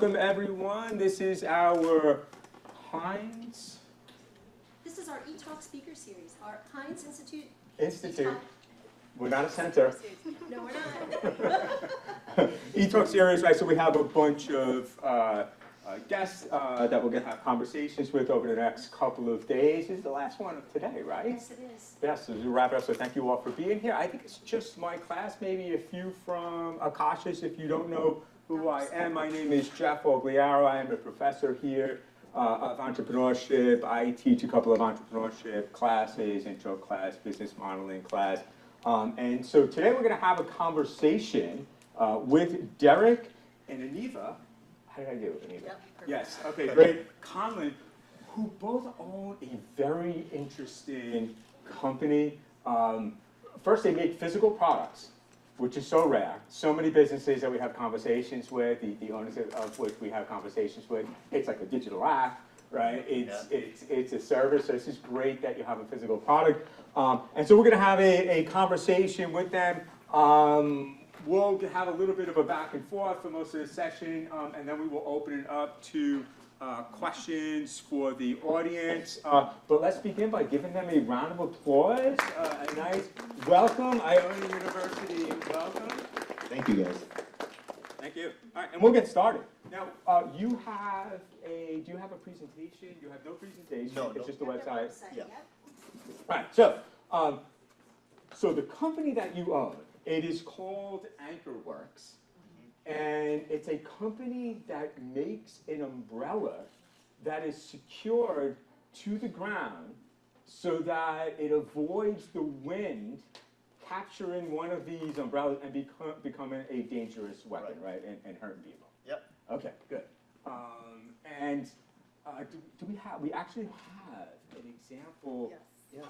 welcome everyone. This is our Heinz This is our eTalk speaker series, our Heinz Institute. We're not a center. No, we're not. eTalk series, right? So we have a bunch of guests that we're going to have conversations with over the next couple of days. This is the last one of today, right? Yes, it is. Yes, so we wrap it up. So thank you all for being here. I think it's just my class, maybe a few from Akashis. If you don't know who I am, my name is Jeff Ogliaro. I am a professor here of entrepreneurship. I teach a couple of entrepreneurship classes, intro class, business modeling class. And so today we're going to have a conversation with Derek and Annieva. How did I do, Annieva? Yep, yes, okay, great. Conlon, who both own a very interesting company. First, they make physical products, which is so rare. So many businesses that we have conversations with, the owners of which we have conversations with, it's like a digital app, right? It's a service, so this is great that you have a physical product. And so we're going to have a conversation with them. We'll have a little bit of a back and forth for most of the session, and then we will open it up to questions for the audience. But let's begin by giving them a round of applause. A nice welcome. Iona University, welcome. Thank you, guys. Thank you. All right, and we'll get started. Now, do you have a presentation? You have no presentation. No, it's just the website. Yeah. Right. So, so the company that you own, it is called AnchorWorks, and it's a company that makes an umbrella that is secured to the ground so that it avoids the wind capturing one of these umbrellas and becoming a dangerous weapon, right, and hurting people. Yep. Okay, good. And we actually have an example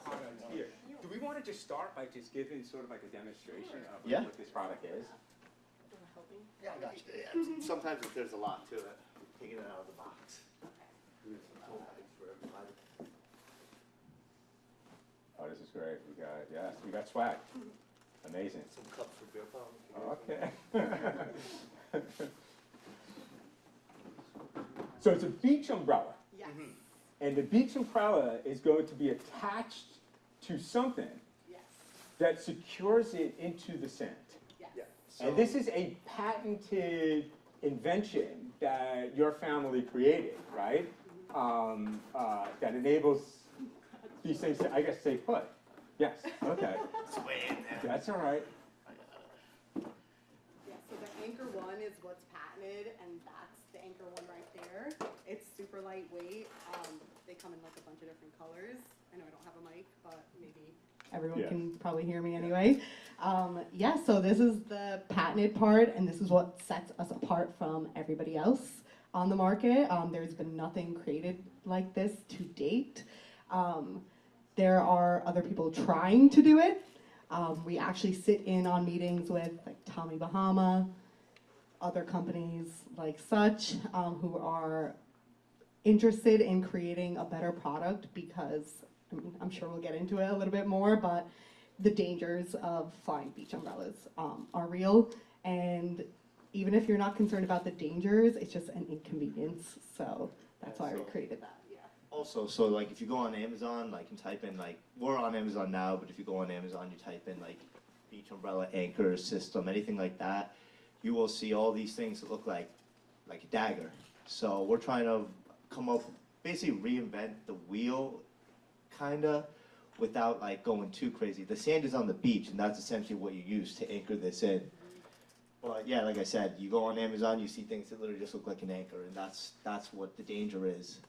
product here. Do we want to just start by just giving sort of like a demonstration of what this product is? Yeah, I got you. Yeah. Sometimes there's a lot to it. Taking it out of the box. Okay. For everybody. Oh, this is great. We got swag. Amazing. Some cups for beer pong. Okay. So it's a beach umbrella. Yes. And the beach umbrella is going to be attached to something that secures it into the sand. Yes. Yeah. And this is a patented invention that your family created, right? That enables these things to, I guess, stay put. Yes, okay. It's way in there. That's all right. Yeah, so the Anchor One is what's patented, and that's the Anchor One right there. It's super lightweight. They come in like a bunch of different colors. I know I don't have a mic, but maybe everyone can probably hear me anyway. Yeah, so this is the patented part, and this is what sets us apart from everybody else on the market. There's been nothing created like this to date. There are other people trying to do it. We actually sit in on meetings with like Tommy Bahama, other companies like such, who are interested in creating a better product because, I mean, I'm sure we'll get into it a little bit more, but the dangers of flying beach umbrellas are real. And even if you're not concerned about the dangers, it's just an inconvenience. So that's why we created that. Yeah. Also, so like if you go on Amazon, like and type in like, we're on Amazon now, but if you go on Amazon, you type in like beach umbrella, anchor system, anything like that, you will see all these things that look like a dagger. So we're trying to come up, basically reinvent the wheel, kinda, without like going too crazy. The sand is on the beach, and that's essentially what you use to anchor this in. But yeah, like I said, you go on Amazon, you see things that literally just look like an anchor, and that's what the danger is.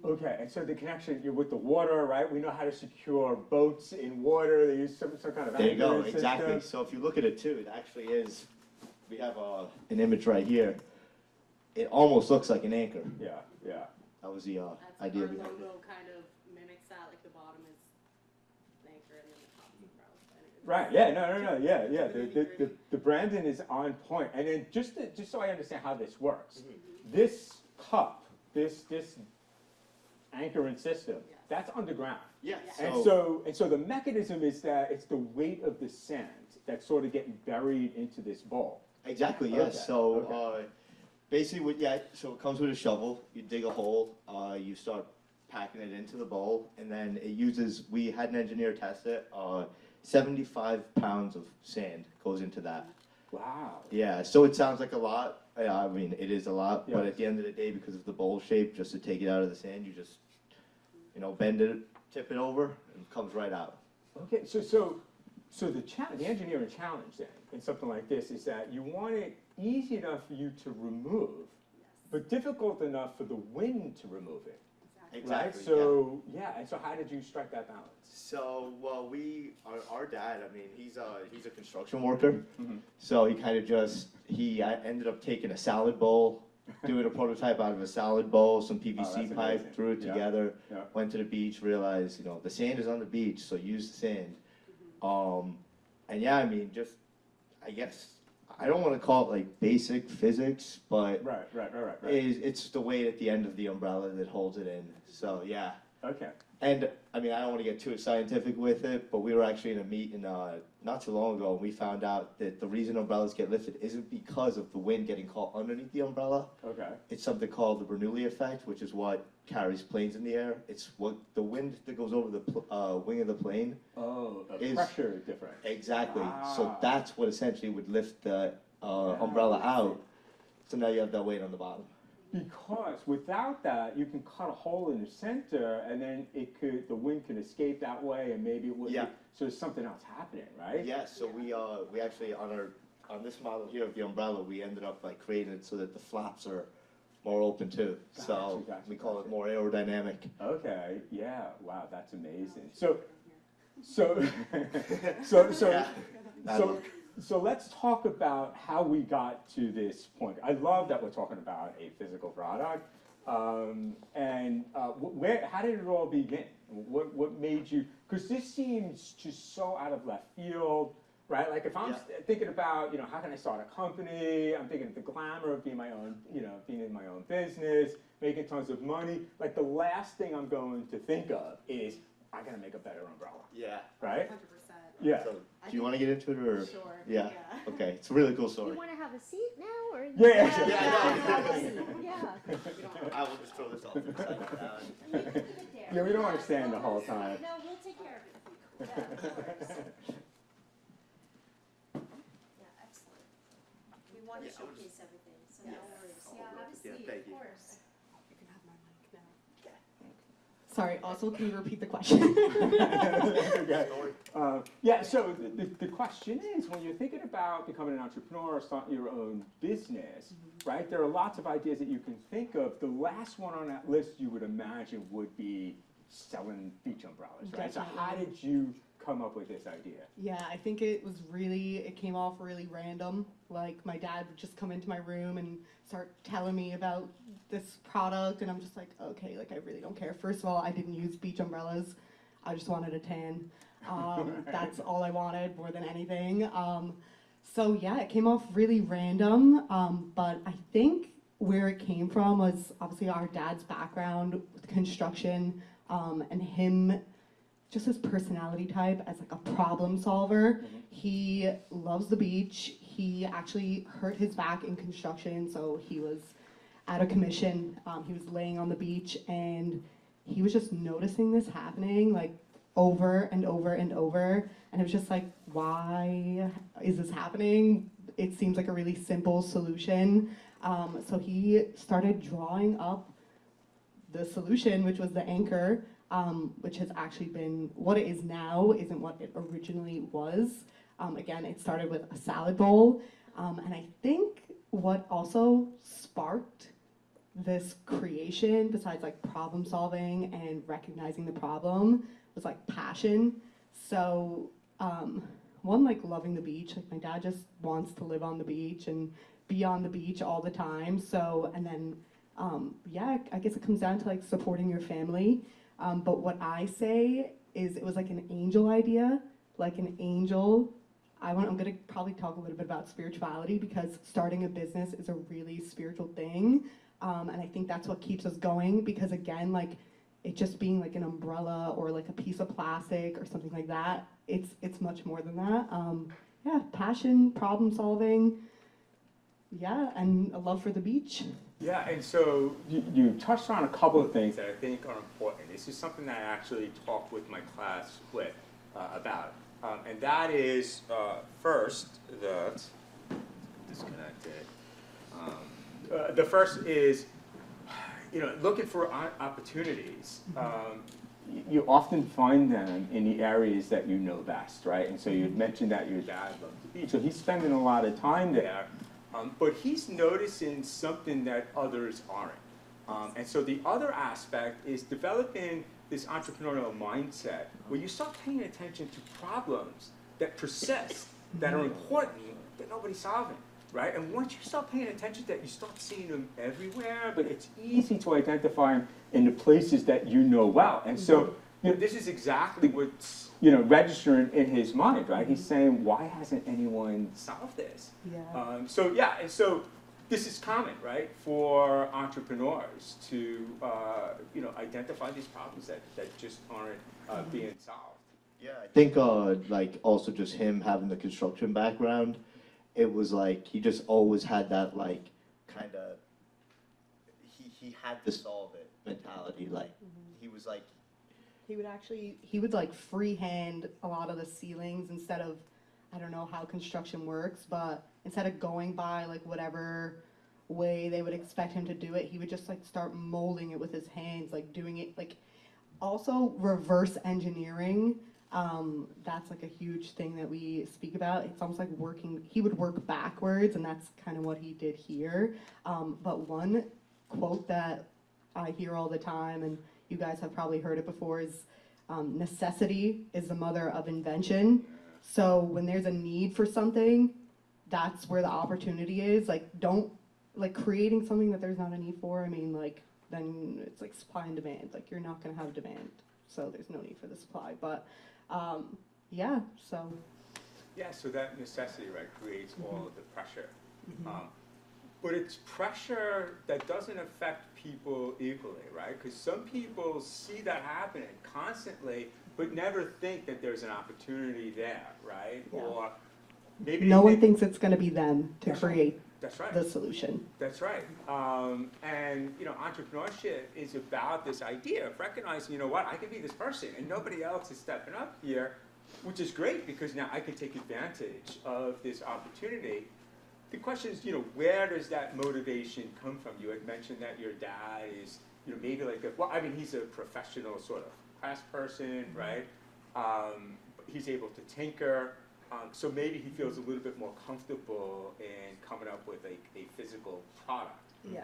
Okay, and so the connection with the water, right? We know how to secure boats in water. They use some kind of There you go, anchoring exactly. system. So if you look at it too, it actually is, we have an image right here. It almost looks like an anchor. Yeah. That was the That's idea our behind it. logo kind of mimics that, like the bottom is an anchor and then the top is umbrella. Right. Yeah. No. The branding is on point. And then just so I understand how this works, this cup, this anchoring system, that's underground. Yes. And so the mechanism is that it's the weight of the sand that's sort of getting buried into this bowl. Exactly, yes. Okay, So Basically, so it comes with a shovel. You dig a hole. You start packing it into the bowl, and then it uses. We had an engineer test it. 75 pounds of sand goes into that. Wow. Yeah. So it sounds like a lot. I mean, it is a lot, Yeah. but at the end of the day, because of the bowl shape, just to take it out of the sand, you just, bend it, tip it over, and it comes right out. Okay, so the engineering challenge then in something like this is that you want it easy enough for you to remove, but difficult enough for the wind to remove it. Exactly. Right? So and so how did you strike that balance? So, well, our dad, I mean, he's a construction worker. Mm-hmm. So he kind of he ended up taking a salad bowl, doing a prototype out of a salad bowl, some PVC that's pipe, amazing. threw it Yeah. together, Yeah. went to the beach, realized, the sand is on the beach, so use the sand. And I mean, just, I guess, I don't want to call it like basic physics, but Right. it's the weight at the end of the umbrella that holds it in. So, yeah. Okay. And I mean, I don't want to get too scientific with it, but we were actually in a meeting not too long ago, and we found out that the reason umbrellas get lifted isn't because of the wind getting caught underneath the umbrella. Okay. It's something called the Bernoulli effect, which is what carries planes in the air. It's what the wind that goes over the wing of the plane. Oh, the Is- pressure difference. Exactly. Ah. So that's what essentially would lift the umbrella out. So now you have that weight on the bottom. Because without that, you can cut a hole in the center, and then the wind can escape that way, and maybe it would. Yeah. So there's something else happening, right? Yeah, so we actually on this model here of the umbrella, we ended up like creating it so that the flaps are more open too. So Gotcha, we call it gotcha. more aerodynamic. Okay. Yeah. Wow. That's amazing. So let's talk about how we got to this point. I love that we're talking about a physical product. How did it all begin? What made you? Because this seems just so out of left field, right? Like if I'm thinking about, how can I start a company? I'm thinking of the glamour of being being in my own business, making tons of money. Like the last thing I'm going to think of is I gotta make a better umbrella, Yeah. right? 100%. Yeah. So do you want to get into it or? Sure. Yeah. Okay. It's a really cool You story. want to have a seat now, or? Yeah. Yeah. I will just throw this off to the side now. You can leave it there. Yeah, we don't want to stand the whole time. No, we'll take care of it. Yeah, of course. Yeah, excellent. We want to Yeah, I would showcase everything, so no Yes. worries. Oh, Yeah, have a yeah, seat, thank of you. course. You can have my mic now. Sorry, also, can you repeat the question? Okay. So the question is, when you're thinking about becoming an entrepreneur or starting your own business, right, there are lots of ideas that you can think of. The last one on that list you would imagine would be selling beach umbrellas, right? So how Definitely. did you come up with this idea? Yeah, I think it came off really random. Like my dad would just come into my room and start telling me about this product, and I'm just like, okay, like I really don't care. First of all, I didn't use beach umbrellas. I just wanted a tan. That's all I wanted more than anything. So yeah, it came off really random, but I think where it came from was obviously our dad's background with construction, and him, just his personality type as like a problem solver. He loves the beach. He actually hurt his back in construction, so he was out of commission. He was laying on the beach, and he was just noticing this happening like over and over and over, and it was just like, why is this happening? It seems like a really simple solution. So he started drawing up the solution, which was the anchor, which has actually been what it is now, isn't what it originally was. Again, it started with a salad bowl, and I think what also sparked this creation, besides like problem solving and recognizing the problem, was like passion. So one, like loving the beach. Like my dad just wants to live on the beach and be on the beach all the time. So, and then I guess it comes down to like supporting your family. But what I say is it was like an angel idea, like an angel. I'm gonna probably talk a little bit about spirituality, because starting a business is a really spiritual thing. And I think that's what keeps us going, because again, like it just being like an umbrella or like a piece of plastic or something like that, it's much more than that. Passion, problem solving, yeah, and a love for the beach. Yeah, and so you touched on a couple of things that I think are important. This is something that I actually talked with my class about. And that is, first, disconnected. The first is, looking for opportunities. You often find them in the areas that you know best, right? And so you had mentioned that your dad loved the beach, so he's spending a lot of time there. But he's noticing something that others aren't. And so the other aspect is developing this entrepreneurial mindset where you start paying attention to problems that persist, that are important, that nobody's solving, right? And once you start paying attention to that, you start seeing them everywhere, but it's easy to identify them in the places that you know well. And so, this is exactly what's, registering in his mind, right? He's saying, why hasn't anyone solved this? Yeah. And so this is common, right, for entrepreneurs to, identify these problems that just aren't being solved. Yeah, I think like also just him having the construction background, it was like he just always had that like kind of he had to solve it mentality. Like he was like He would like freehand a lot of the ceilings instead of, I don't know how construction works, but instead of going by like whatever way they would expect him to do it, he would just like start molding it with his hands, like doing it like also reverse engineering. That's like a huge thing that we speak about. It's almost like he would work backwards, and that's kind of what he did here. But one quote that I hear all the time, and you guys have probably heard it before, is necessity is the mother of invention. So when there's a need for something, that's where the opportunity is. Like, don't, like, creating something that there's not a need for, I mean, like, then it's like supply and demand. Like, you're not going to have demand, so there's no need for the supply. But, yeah, so. Yeah, so that necessity, right, creates all of the pressure. But it's pressure that doesn't affect people equally, right? Because some people see that happening constantly, but never think that there's an opportunity there, right? Yeah. Or maybe No one thinks it's going to be them to create That's right. the solution. That's right. And entrepreneurship is about this idea of recognizing, what, I can be this person and nobody else is stepping up here, which is great because now I can take advantage of this opportunity. The question is, where does that motivation come from? You had mentioned that your dad is, maybe like he's a professional sort of craft person, right? He's able to tinker. So maybe he feels a little bit more comfortable in coming up with a physical product. Yeah.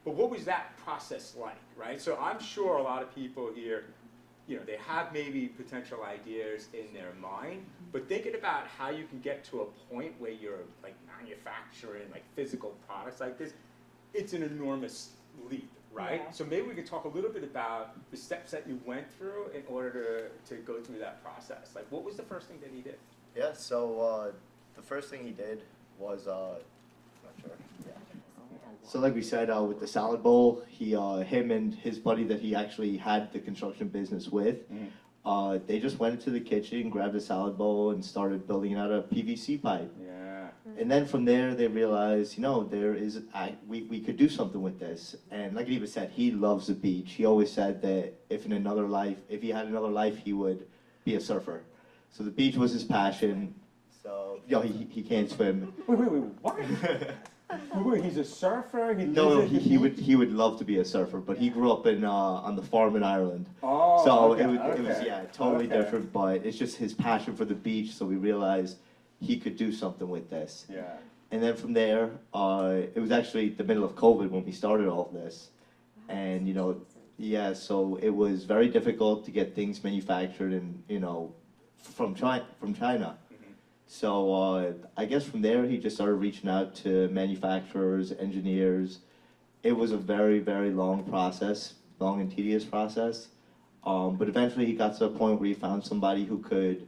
But what was that process like, right? So I'm sure a lot of people here, they have maybe potential ideas in their mind, but thinking about how you can get to a point where you're like manufacturing like physical products like this, it's an enormous leap, right? Yeah. So maybe we could talk a little bit about the steps that you went through in order to go through that process. Like, what was the first thing that he did? Yeah, so the first thing he did was, not sure. Yeah. So like we said, with the salad bowl, him and his buddy that he actually had the construction business with, they just went into the kitchen, grabbed a salad bowl, and started building out a PVC pipe. Yeah. And then from there, they realized, we could do something with this. And like Annieva said, he loves the beach. He always said that if he had another life, he would be a surfer. So the beach was his passion. So, he can't swim. Wait, what? Wait, he's a surfer? He would love to be a surfer, but he grew up on the farm in Ireland. Oh, so okay, it was totally different, but it's just his passion for the beach, so we realized he could do something with this. Yeah. And then from there, it was actually the middle of COVID when we started all of this. And, so it was very difficult to get things manufactured and, from China. So I guess from there he just started reaching out to manufacturers, engineers. It was a very, very long and tedious process. But eventually he got to a point where he found somebody who could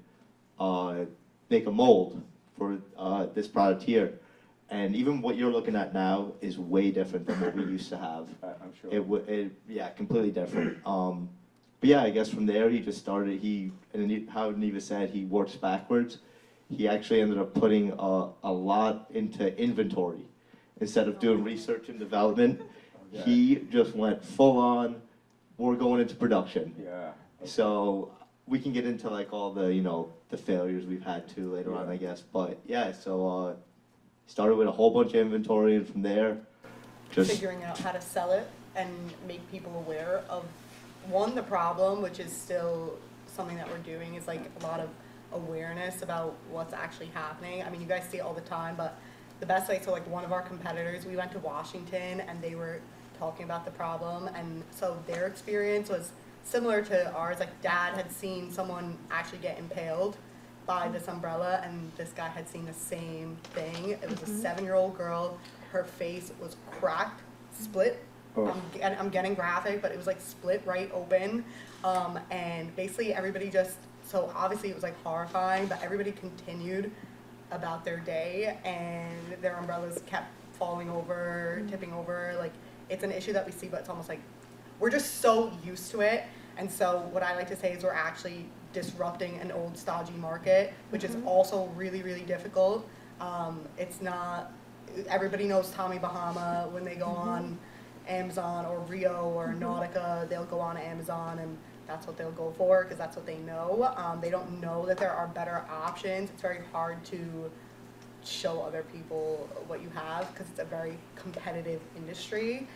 make a mold for this product here. And even what you're looking at now is way different than what we used to have. I'm sure. Completely different. But yeah, I guess from there he just started, how Annieva said, he works backwards. He actually ended up putting a lot into inventory. instead of doing research and development. He just went full on, we're going into production. Yeah. So we can get into like all the, you know, the failures we've had to later on, I guess. But yeah, so started with a whole bunch of inventory, and from there, just figuring out how to sell it and make people aware of, one, the problem, which is still something that we're doing, is like a lot of awareness about what's actually happening. I mean, you guys see it all the time, but the best way, so like one of our competitors, we went to Washington and they were talking about the problem, and so their experience was similar to ours. Like dad had seen someone actually get impaled by this umbrella, and this guy had seen the same thing. It was a 7-year-old girl. Her face was cracked, split. I'm getting graphic, but it was like split right open. And basically everybody just, so obviously it was like horrifying, but everybody continued about their day, and their umbrellas kept falling over, tipping over. Like, it's an issue that we see, but it's almost like we're just so used to it. And so what I like to say is we're actually disrupting an old stodgy market, which is also really, really difficult. It's not, everybody knows Tommy Bahama. When they go on Amazon or Rio or Nautica, they'll go on Amazon, and that's what they'll go for because that's what they know. They don't know that there are better options. It's very hard to show other people what you have because it's a very competitive industry.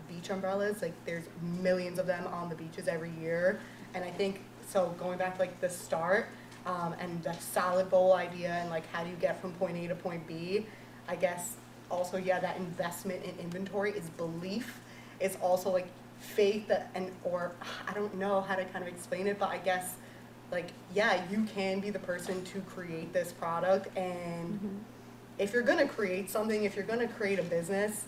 Beach umbrellas, like there's millions of them on the beaches every year. And I think, so going back to like the start and that salad bowl idea and like how do you get from point A to point B, I guess also, yeah, that investment in inventory is belief. It's also like faith that, and, or I don't know how to kind of explain it, but I guess like, yeah, you can be the person to create this product. And if you're going to create something, if you're going to create a business,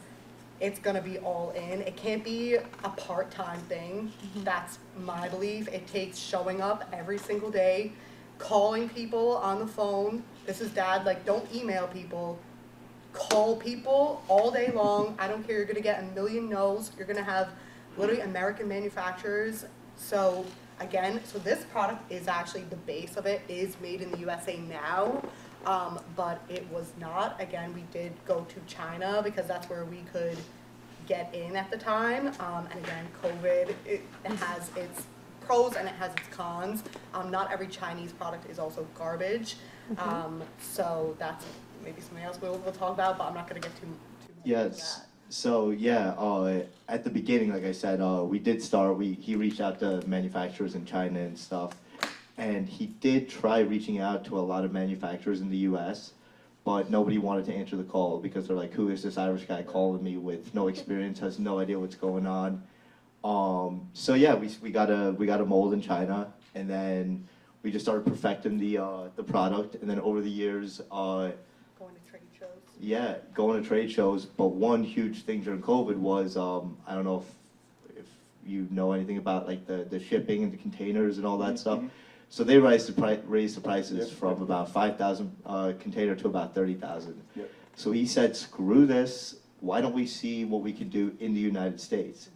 it's going to be all in. It can't be a part-time thing. That's my belief. It takes showing up every single day, calling people on the phone. This is dad, like, don't email people. Call people all day long. I don't care. You're going to get a million no's. You're going to have literally American manufacturers. So again, so this product is actually, the base of it is made in the USA now, but it was not. Again, we did go to China because that's where we could get in at the time. And again, COVID, it has its pros and it has its cons. Not every Chinese product is also garbage. So that's maybe something else we'll talk about, but I'm not going to get too much into that. So yeah, at the beginning, like I said, we did start. He reached out to manufacturers in China and stuff, and he did try reaching out to a lot of manufacturers in the U.S., but nobody wanted to answer the call because they're like, "Who is this Irish guy calling me with no experience, has no idea what's going on?" So yeah, we got a mold in China, and then we just started perfecting the product, and then over the years. Going to trade shows. Yeah, going to trade shows, but one huge thing during COVID was, I don't know if you know anything about like the shipping and the containers and all that stuff. So they raised the prices from about 5,000 container to about 30,000. So he said, screw this, why don't we see what we can do in the United States?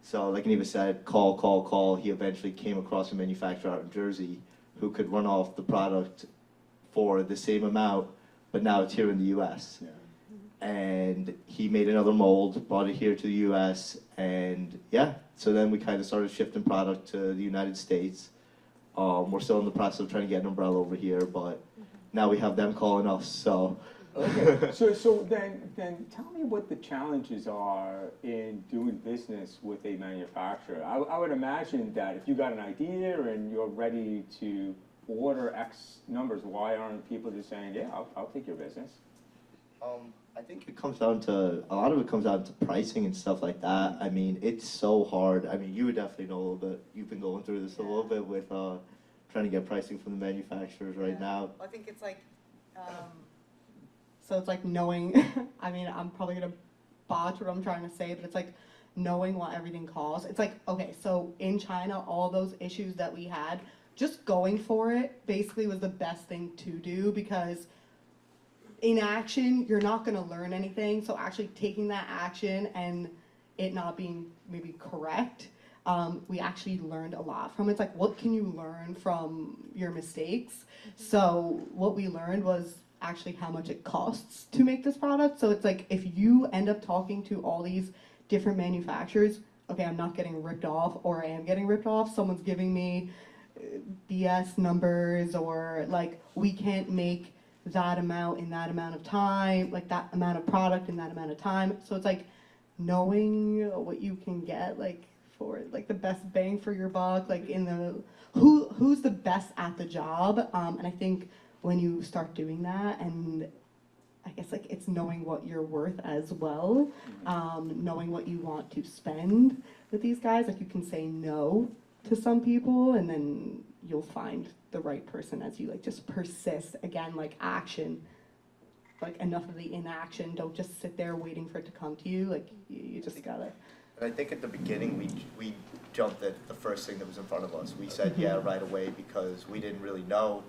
So like Annieva said, call. He eventually came across a manufacturer out in Jersey who could run off the product for the same amount, but now it's here in the U.S. And he made another mold, brought it here to the U.S., and yeah, so then we kind of started shifting product to the United States. We're still in the process of trying to get an umbrella over here, but now we have them calling us, so. Okay, so then tell me what the challenges are in doing business with a manufacturer. I would imagine that if you got an idea and you're ready to order X numbers, why aren't people just saying, yeah, I'll take your business? I think it comes down to, a lot of it comes down to pricing and stuff like that. I mean, it's so hard. I mean, you would definitely know a little bit, you've been going through this a little bit with trying to get pricing from the manufacturers right now. I think it's like, so it's like knowing, I mean, I'm probably going to botch what I'm trying to say, but it's like knowing what everything costs. It's like, okay, so in China, all those issues that we had, just going for it basically was the best thing to do, because in action, you're not going to learn anything. So actually taking that action and it not being maybe correct, we actually learned a lot from it. It's like, what can you learn from your mistakes? So what we learned was actually how much it costs to make this product. So it's like if you end up talking to all these different manufacturers, okay, I'm not getting ripped off, or I am getting ripped off. Someone's giving me BS numbers, or like we can't make that amount in that amount of time, like that amount of product in that amount of time. So it's like knowing what you can get, like for like the best bang for your buck, like in the who's the best at the job. And I think when you start doing that, and I guess like it's knowing what you're worth as well, knowing what you want to spend with these guys. Like you can say no to some people, and then you'll find the right person as you like just persist. Again, like action, like enough of the inaction. Don't just sit there waiting for it to come to you. Like you just gotta. And I think at the beginning we jumped at the first thing that was in front of us. We said yeah right away because we didn't really know.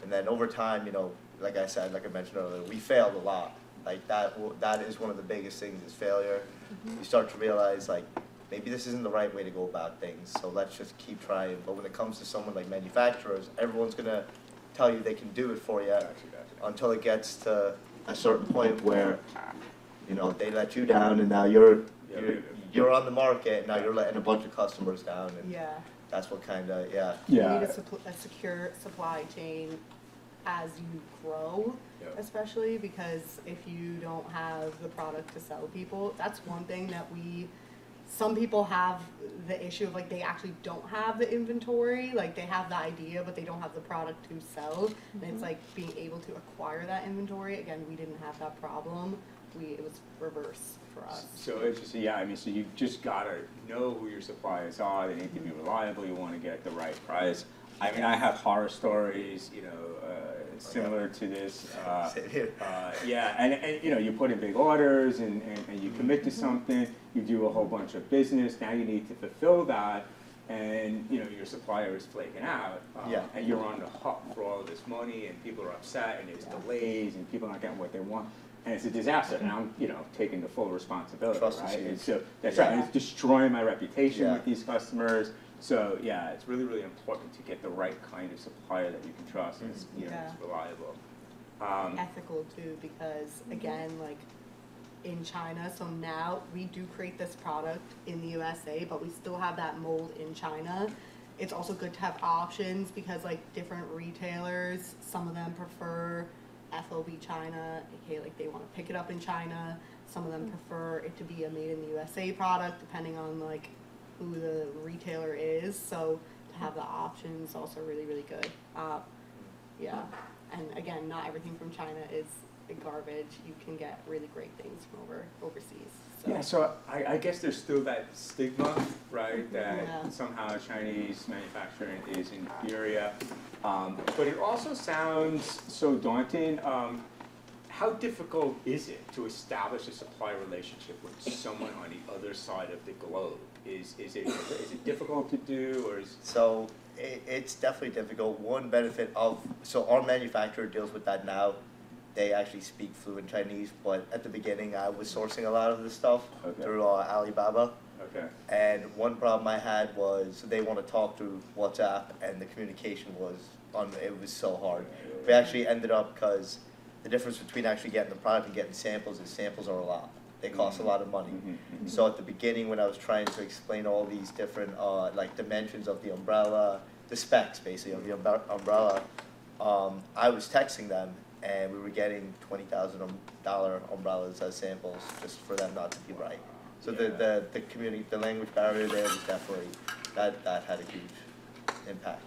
And then over time, you know, like I said, like I mentioned earlier, we failed a lot. Like that is one of the biggest things is failure. You start to realize like maybe this isn't the right way to go about things, so let's just keep trying. But when it comes to someone like manufacturers, everyone's gonna tell you they can do it for you until it gets to a certain point where, you know, they let you down, and now you're on the market, and now you're letting a bunch of customers down, and that's what kind of You need a secure supply chain as you grow, especially because if you don't have the product to sell people, that's one thing that some people have the issue of like they actually don't have the inventory, like they have the idea but they don't have the product to sell, and it's like being able to acquire that inventory. Again, we didn't have that problem. It was reverse for us. So it's just, I mean, so you just gotta know who your suppliers are. They need to be reliable. You want to get the right price. I mean, I have horror stories, you know, similar to this. And you know, you put in big orders and you commit to something. You do a whole bunch of business. Now you need to fulfill that, and you know your supplier is flaking out, and you're on the hook for all of this money, and people are upset, and there's delays, and people aren't getting what they want. And it's a disaster, and I'm, you know, taking the full responsibility, right? And so that's right. And it's destroying my reputation with these customers. So yeah, it's really, really important to get the right kind of supplier that you can trust and you know, it's reliable. Ethical too, because again, like in China, so now we do create this product in the USA, but we still have that mold in China. It's also good to have options because like different retailers, some of them prefer FOB China, aka like they want to pick it up in China. Some of them prefer it to be a made in the USA product, depending on like who the retailer is. So to have the options also really, really good. And again, not everything from China is garbage. You can get really great things from overseas. So. Yeah, so I guess there's still that stigma, right, that somehow Chinese manufacturing is inferior. But it also sounds so daunting. How difficult is it to establish a supply relationship with someone on the other side of the globe? Is it difficult to do, or is... So it's definitely difficult. One benefit of, so our manufacturer deals with that now. They actually speak fluent Chinese, but at the beginning I was sourcing a lot of this stuff through Alibaba. And one problem I had was they want to talk through WhatsApp, and the communication was it was so hard. We actually ended up, because the difference between actually getting the product and getting samples is samples are a lot. They cost a lot of money. So at the beginning, when I was trying to explain all these different like dimensions of the umbrella, the specs basically of the umbrella, I was texting them, and we were getting $20,000 umbrellas as samples just for them not to be right. So the community, the language barrier there was definitely, that had a huge impact.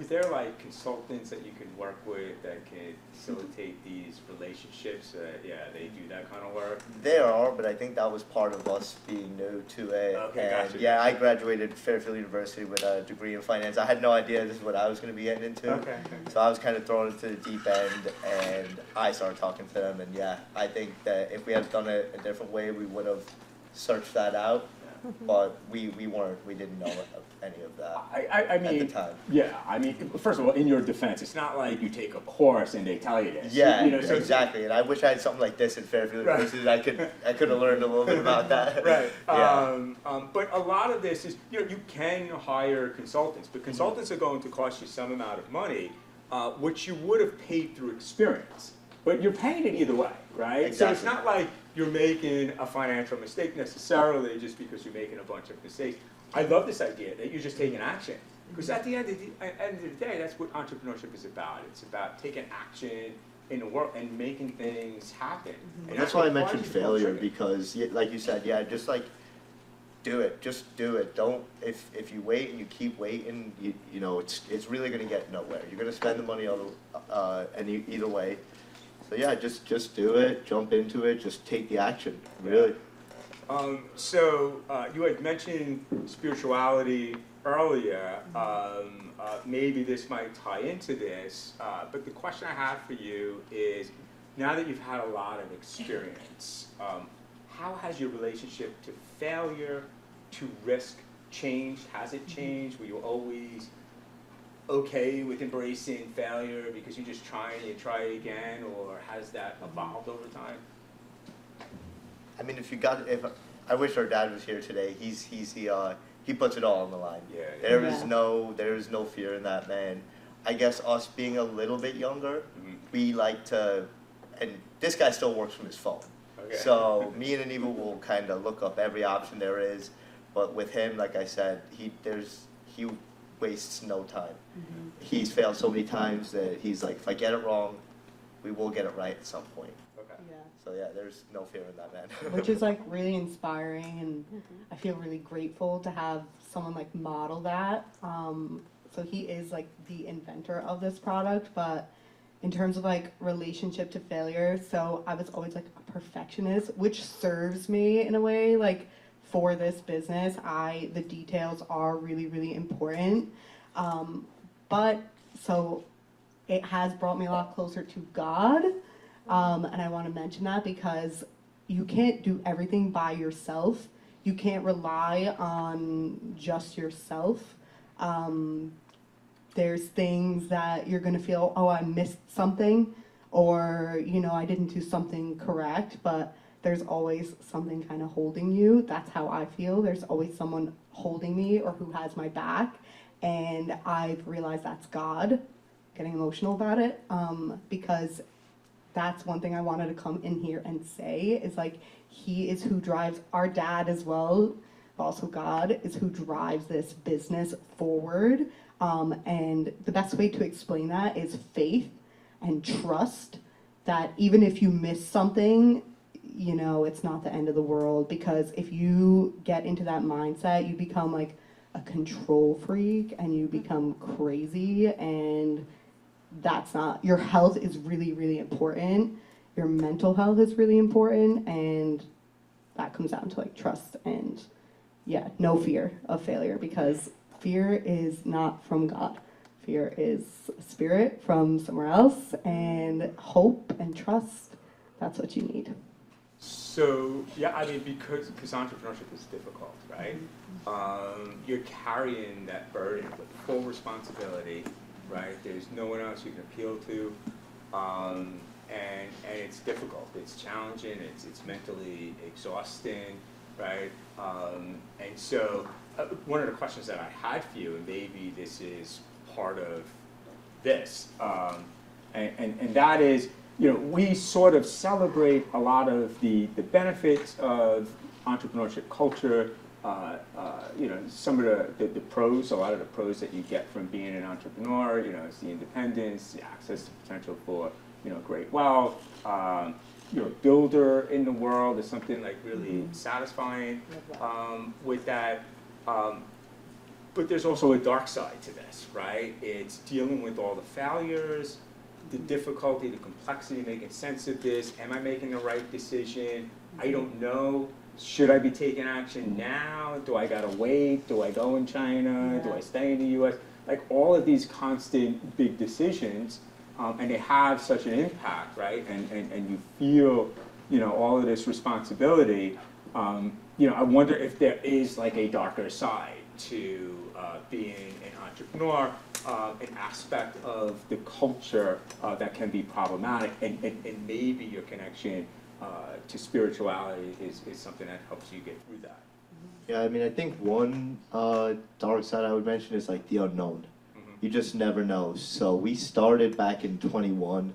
Is there like consultants that you can work with that can facilitate these relationships? They do that kind of work? There are, but I think that was part of us being new to it. Gotcha. Yeah, I graduated Fairfield University with a degree in finance. I had no idea this is what I was going to be getting into. So I was kind of thrown into the deep end, and I started talking to them. And yeah, I think that if we had done it a different way, we would have searched that out. But we didn't know any of that I mean, at the time. Yeah, I mean, first of all, in your defense, it's not like you take a course and they tell you this. Yeah, you know, so exactly. And I wish I had something like this in Fairfield University. I could have learned a little bit about that. Right. Yeah. But a lot of this is, you know, you can hire consultants, but consultants are going to cost you some amount of money. which you would have paid through experience. But you're paying it either way, right? Exactly. So it's not like you're making a financial mistake necessarily just because you're making a bunch of mistakes. I love this idea that you're just taking action. Because at the end of the day, that's what entrepreneurship is about. It's about taking action in the world and making things happen. And That's why I what mentioned causes you to failure, trigger. because like you said, yeah, just like do it, just do it. Don't, if you wait and you keep waiting, you know, it's really gonna get nowhere. You're gonna spend the money either way. So yeah, just do it, jump into it, just take the action, really. So you had mentioned spirituality earlier. Maybe this might tie into this, but the question I have for you is, now that you've had a lot of experience, how has your relationship to failure, to risk changed? Has it changed? Were you always okay with embracing failure because you just try and you try again, or has that evolved over time? I mean, I wish our dad was here today. He puts it all on the line. Yeah. There is no fear in that man. I guess us being a little bit younger, we like to, and this guy still works from his phone. Okay. So me and Annieva will kind of look up every option there is, but with him, like I said, he wastes no time. He's failed so many times that he's like, if I get it wrong, we will get it right at some point. Okay. Yeah. So yeah, there's no fear in that man. Which is like really inspiring, and I feel really grateful to have someone like model that. So he is like the inventor of this product, but in terms of like relationship to failure, so I was always like a perfectionist, which serves me in a way. Like for this business, the details are really, really important. But so it has brought me a lot closer to God. And I want to mention that because you can't do everything by yourself. You can't rely on just yourself. There's things that you're going to feel, oh, I missed something, or, you know, I didn't do something correct, but there's always something kind of holding you. That's how I feel. There's always someone holding me or who has my back. And I've realized that's God. Getting emotional about it, because that's one thing I wanted to come in here and say is like, he is who drives, our dad as well, but also God is who drives this business forward. And the best way to explain that is faith and trust that even if you miss something, you know, it's not the end of the world, because if you get into that mindset, you become like a control freak and you become crazy, and that's not, your health is really, really important. Your mental health is really important, and that comes down to like trust and yeah, no fear of failure, because fear is not from God. Fear is a spirit from somewhere else, and hope and trust, that's what you need. So, yeah, I mean, because entrepreneurship is difficult, right? You're carrying that burden with full responsibility, right? There's no one else you can appeal to, and it's difficult. It's challenging. It's mentally exhausting, right? And so, one of the questions that I had for you, and maybe this is part of this, and that is, you know, we sort of celebrate a lot of the benefits of entrepreneurship culture. You know, some of the pros, a lot of the pros that you get from being an entrepreneur, you know, it's the independence, the access to potential for, you know, great wealth. You're a builder in the world. There's something like really satisfying with that. But there's also a dark side to this, right? It's dealing with all the failures, the difficulty, the complexity, making sense of this. Am I making the right decision? I don't know. Should I be taking action now? Do I gotta wait? Do I go in China? Do I stay in the US? Like all of these constant big decisions, and they have such an impact, right? And you feel, you know, all of this responsibility. You know, I wonder if there is like a darker side to being an entrepreneur, an aspect of the culture that can be problematic, and maybe your connection to spirituality is something that helps you get through that. Yeah, I mean, I think one dark side I would mention is like the unknown. you just never know. So we started back in 21,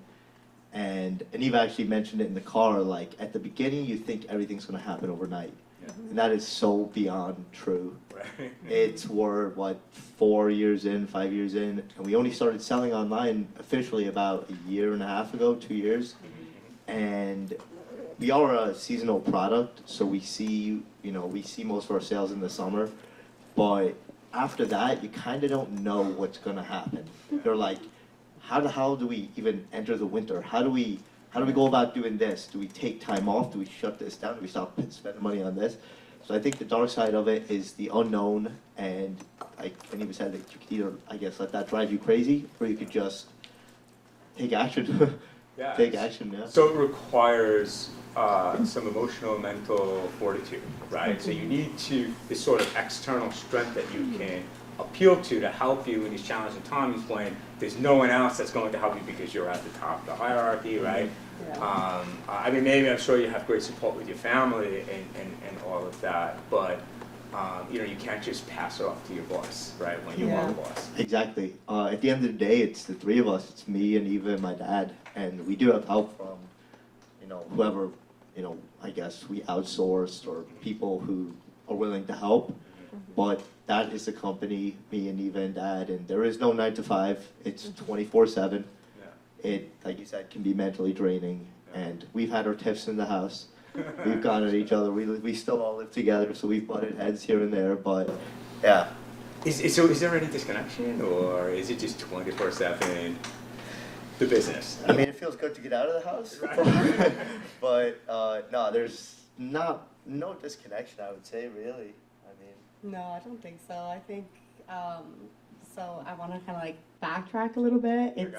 and Eve actually mentioned it in the car, like at the beginning you think everything's gonna happen overnight. Yeah. And that is so beyond true. Right. We're 4 years in, 5 years in, and we only started selling online officially about a year and a half ago, 2 years. And we are a seasonal product, so we see most of our sales in the summer, but after that, you kind of don't know what's gonna happen. You're like, how the hell do we even enter the winter? How do we go about doing this? Do we take time off? Do we shut this down? Do we stop spending money on this? So I think the dark side of it is the unknown, and like Annieva said, that you could either, I guess, let that drive you crazy, or you could just take action. Yeah. Take action, yeah. So it requires some emotional and mental fortitude, right? So you need this sort of external strength that you can appeal to help you in these challenging times when there's no one else that's going to help you because you're at the top of the hierarchy, right? Yeah. I mean, maybe I'm sure you have great support with your family and all of that, but you can't just pass it off to your boss, right, when you are the boss. Exactly. At the end of the day, it's the three of us. It's me and Eva and my dad, and we do have help from, whoever, I guess we outsourced or people who are willing to help. But that is the company, me and Eva and Dad, and there is no 9 to 5. It's 24/7. Yeah. It, like you said, can be mentally draining, and we've had our tiffs in the house. We've gone at each other. We still all live together, so we've butted heads here and there. But yeah. So is there any disconnection, or is it just 24/7 the business? I mean, it feels good to get out of the house, Right. but no, there's no disconnection. I would say, really. I mean, No, I don't think so. I think, so I want to kind of like backtrack a little bit. It's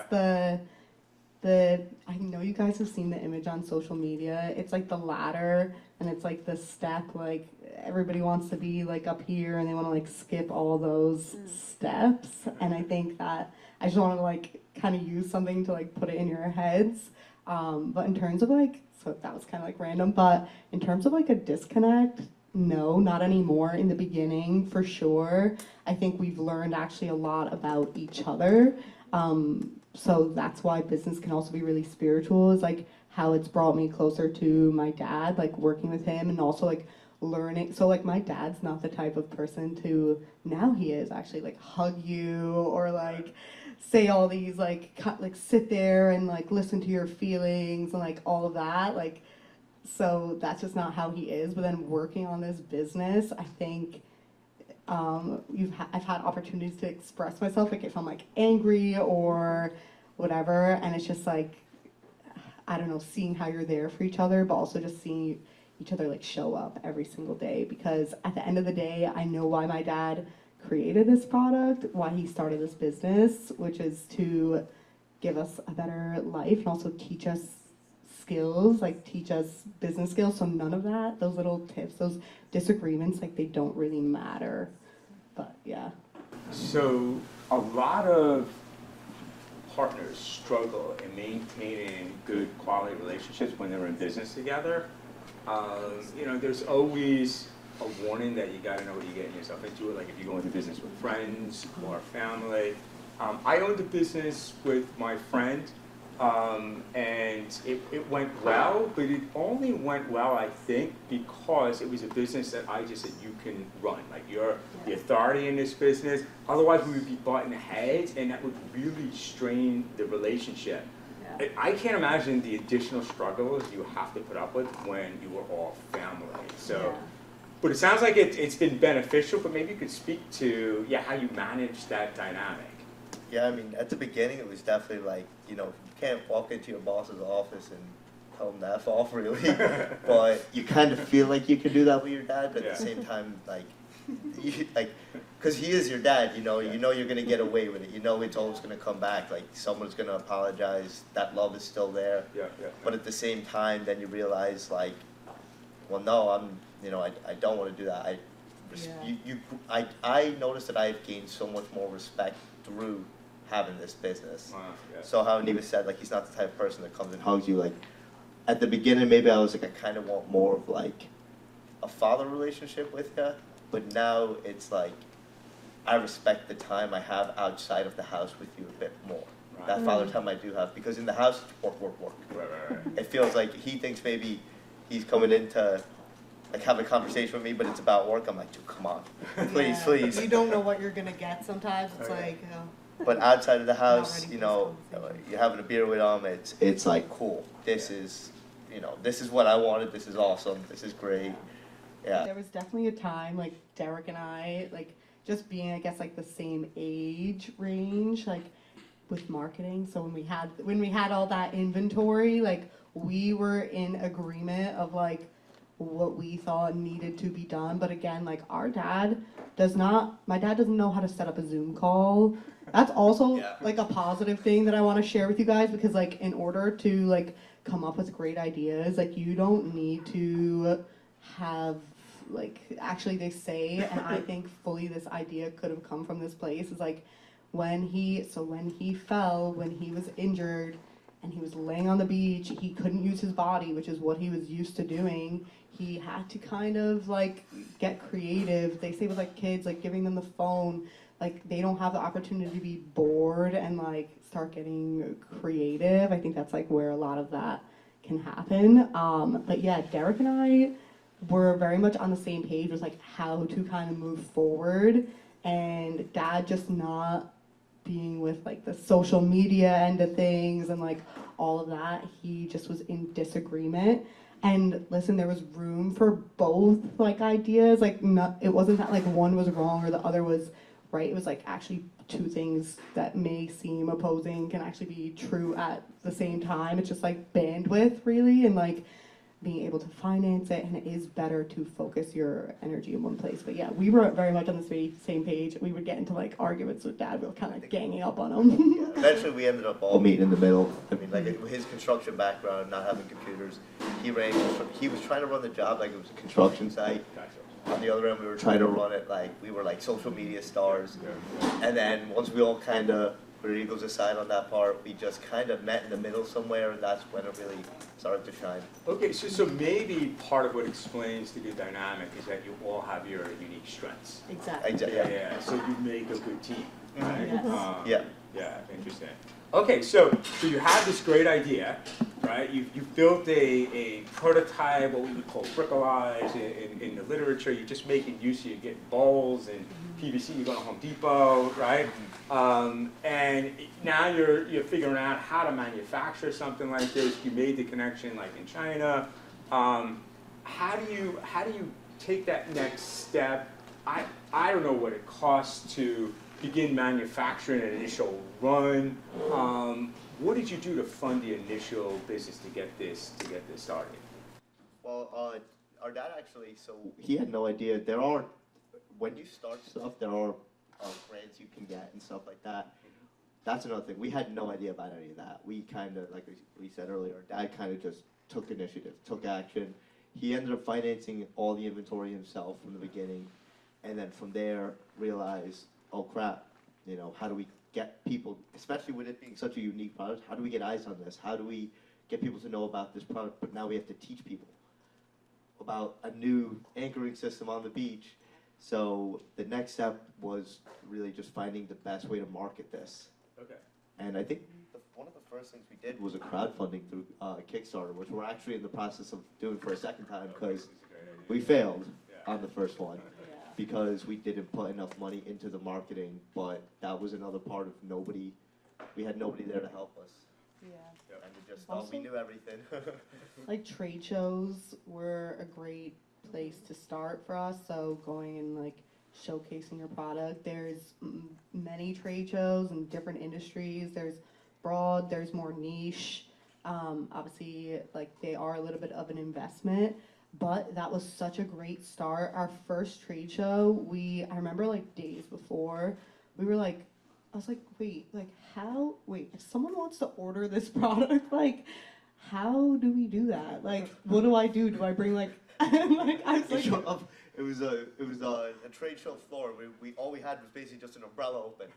I know you guys have seen the image on social media. It's like the ladder, and it's like the step, like everybody wants to be like up here and they want to like skip all those steps. And I think that I just want to like kind of use something to like put it in your heads. But in terms of like, so that was kind of like random, but in terms of like a disconnect, no, not anymore. In the beginning, for sure. I think we've learned actually a lot about each other. So that's why business can also be really spiritual, is like how it's brought me closer to my dad, like working with him, and also like learning. So like my dad's not the type of person to, now he is actually, like hug you or like say all these like sit there and like listen to your feelings and like all of that, like, so that's just not how he is. But then working on this business, I think I've had opportunities to express myself, like if I'm like angry or whatever, and it's just like, I don't know, seeing how you're there for each other, but also just seeing each other like show up every single day. Because at the end of the day, I know why my dad created this product, why he started this business, which is to give us a better life and also teach us skills, like teach us business skills. So none of that, those little tips, those disagreements, like they don't really matter. But yeah. So a lot of partners struggle in maintaining good quality relationships when they're in business together. There's always a warning that you got to know what you're getting yourself into. Like if you go into business with friends or family. I owned a business with my friend, and it went well, but it only went well, I think, because it was a business that I just said, you can run. Like, you're the authority in this business. Otherwise, we would be butting heads, and that would really strain the relationship. Yeah. I can't imagine the additional struggles you have to put up with when you were all family. So, but it sounds like it's been beneficial, but maybe you could speak to, how you manage that dynamic. yeah, I mean, at the beginning, it was definitely like, you can't walk into your boss's office and tell him to F off, really. But you kind of feel like you can do that with your dad, but at the same time, because he is your dad, you know you're going to get away with it. You know it's always going to come back. Like, someone's going to apologize. That love is still there. But at the same time, then you realize, like, well, no, I don't want to do that. I noticed that I've gained so much more respect through having this business. Wow, So how Annieva said, like, he's not the type of person that comes and hugs you. Like, at the beginning, maybe I was like, I kind of want more of like a father relationship with you, but now it's like I respect the time I have outside of the house with you a bit more. That father time I do have, because in the house, it's work, work, work. Right. It feels like he thinks maybe he's coming in to like have a conversation with me, but it's about work. I'm like, dude, come on, please, Yeah, please. You don't know what you're gonna get sometimes. It's Okay. like, But outside of the house, ready you for know, this conversation. you're having a beer with them. It's like cool. This is, you know, this is what I wanted. This is awesome. This is great. Yeah. There was definitely a time, like, Derek and I, like, just being, I guess, like, the same age range, like, with marketing. So when we had all that inventory, like, we were in agreement of, like, what we thought needed to be done. But again, like, my dad doesn't know how to set up a Zoom call. That's also Yeah. like a positive thing that I want to share with you guys, because like in order to like come up with great ideas, like you don't need to have like, actually they say, and I think fully this idea could have come from this place, is like when he fell, when he was injured and he was laying on the beach, he couldn't use his body, which is what he was used to doing. He had to kind of like get creative. They say with like kids, like giving them the phone, like they don't have the opportunity to be bored and like start getting creative. I think that's like where a lot of that can happen. But yeah, Derek and I were very much on the same page with like how to kind of move forward, and Dad just not being with like the social media end of things and like all of that. He just was in disagreement. And listen, there was room for both like ideas. Like it wasn't that like one was wrong or the other was right. It was like actually two things that may seem opposing can actually be true at the same time. It's just like bandwidth really, and like being able to finance it, and it is better to focus your energy in one place. But yeah, we were very much on the same page. We would get into like arguments with Dad. We were kind of ganging up on him. Yeah, eventually, we ended up all meeting in the middle. I mean, like his construction background, not having computers, he was trying to run the job like it was a construction site. On the other end, we were trying to run it like we were like social media stars. And then once we all kind of put our egos aside on that part, we just kind of met in the middle somewhere, and that's when it really started to shine. Okay, so maybe part of what explains the good dynamic is that you all have your unique strengths. Exactly. Yeah. So you make a good team, right? Yes. Yeah. Yeah, interesting. Okay, so you have this great idea, right? You've built a prototype, what we would call bricolage in the literature. You're just making use of, you get bowls and PVC, you go to Home Depot, right? And now you're figuring out how to manufacture something like this. You made the connection like in China. How do you take that next step? I don't know what it costs to begin manufacturing an initial run. What did you do to fund the initial business to get this started? Well, our dad actually, so he had no idea. When you start stuff, there are grants you can get and stuff like that. That's another thing. We had no idea about any of that. We kind of, like we said earlier, our dad kind of just took initiative, took action. He ended up financing all the inventory himself from the beginning, and then from there realized, oh crap, you know, how do we get people, especially with it being such a unique product, how do we get eyes on this? How do we get people to know about this product? But now we have to teach people about a new anchoring system on the beach. So the next step was really just finding the best way to market this. Okay. And I think one of the first things we did was a crowdfunding through Kickstarter, which we're actually in the process of doing for a second time because we failed on the first one. Because we didn't put enough money into the marketing, but that was another part of we had nobody there to help us. Yeah. And we just thought we knew everything. Like trade shows were a great place to start for us. So going and like showcasing your product. There's many trade shows in different industries. There's broad, there's more niche. Obviously, like they are a little bit of an investment. But that was such a great start. Our first trade show, I remember like days before, we were like, I was like, wait, if someone wants to order this product, like, how do we do that? Like, what do I do? Do I bring like, I was like, It It was a trade show floor. We all we had was basically just an umbrella open,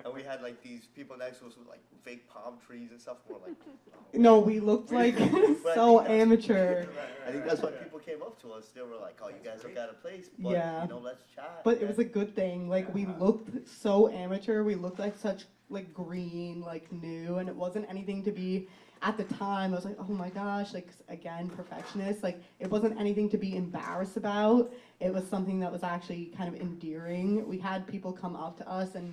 and we had like these people next to us with like fake palm trees and stuff. We're like, oh, No, we looked like But I so think that's- amateur. I think that's why people came up to us. They were like, "Oh, you guys look out of place, but Yeah. you know, let's chat." But it was a good thing. Like we looked so amateur. We looked like such like green, like new, and it wasn't anything to be. At the time, I was like, oh my gosh, like again, perfectionist. Like it wasn't anything to be embarrassed about. It was something that was actually kind of endearing. We had people come up to us and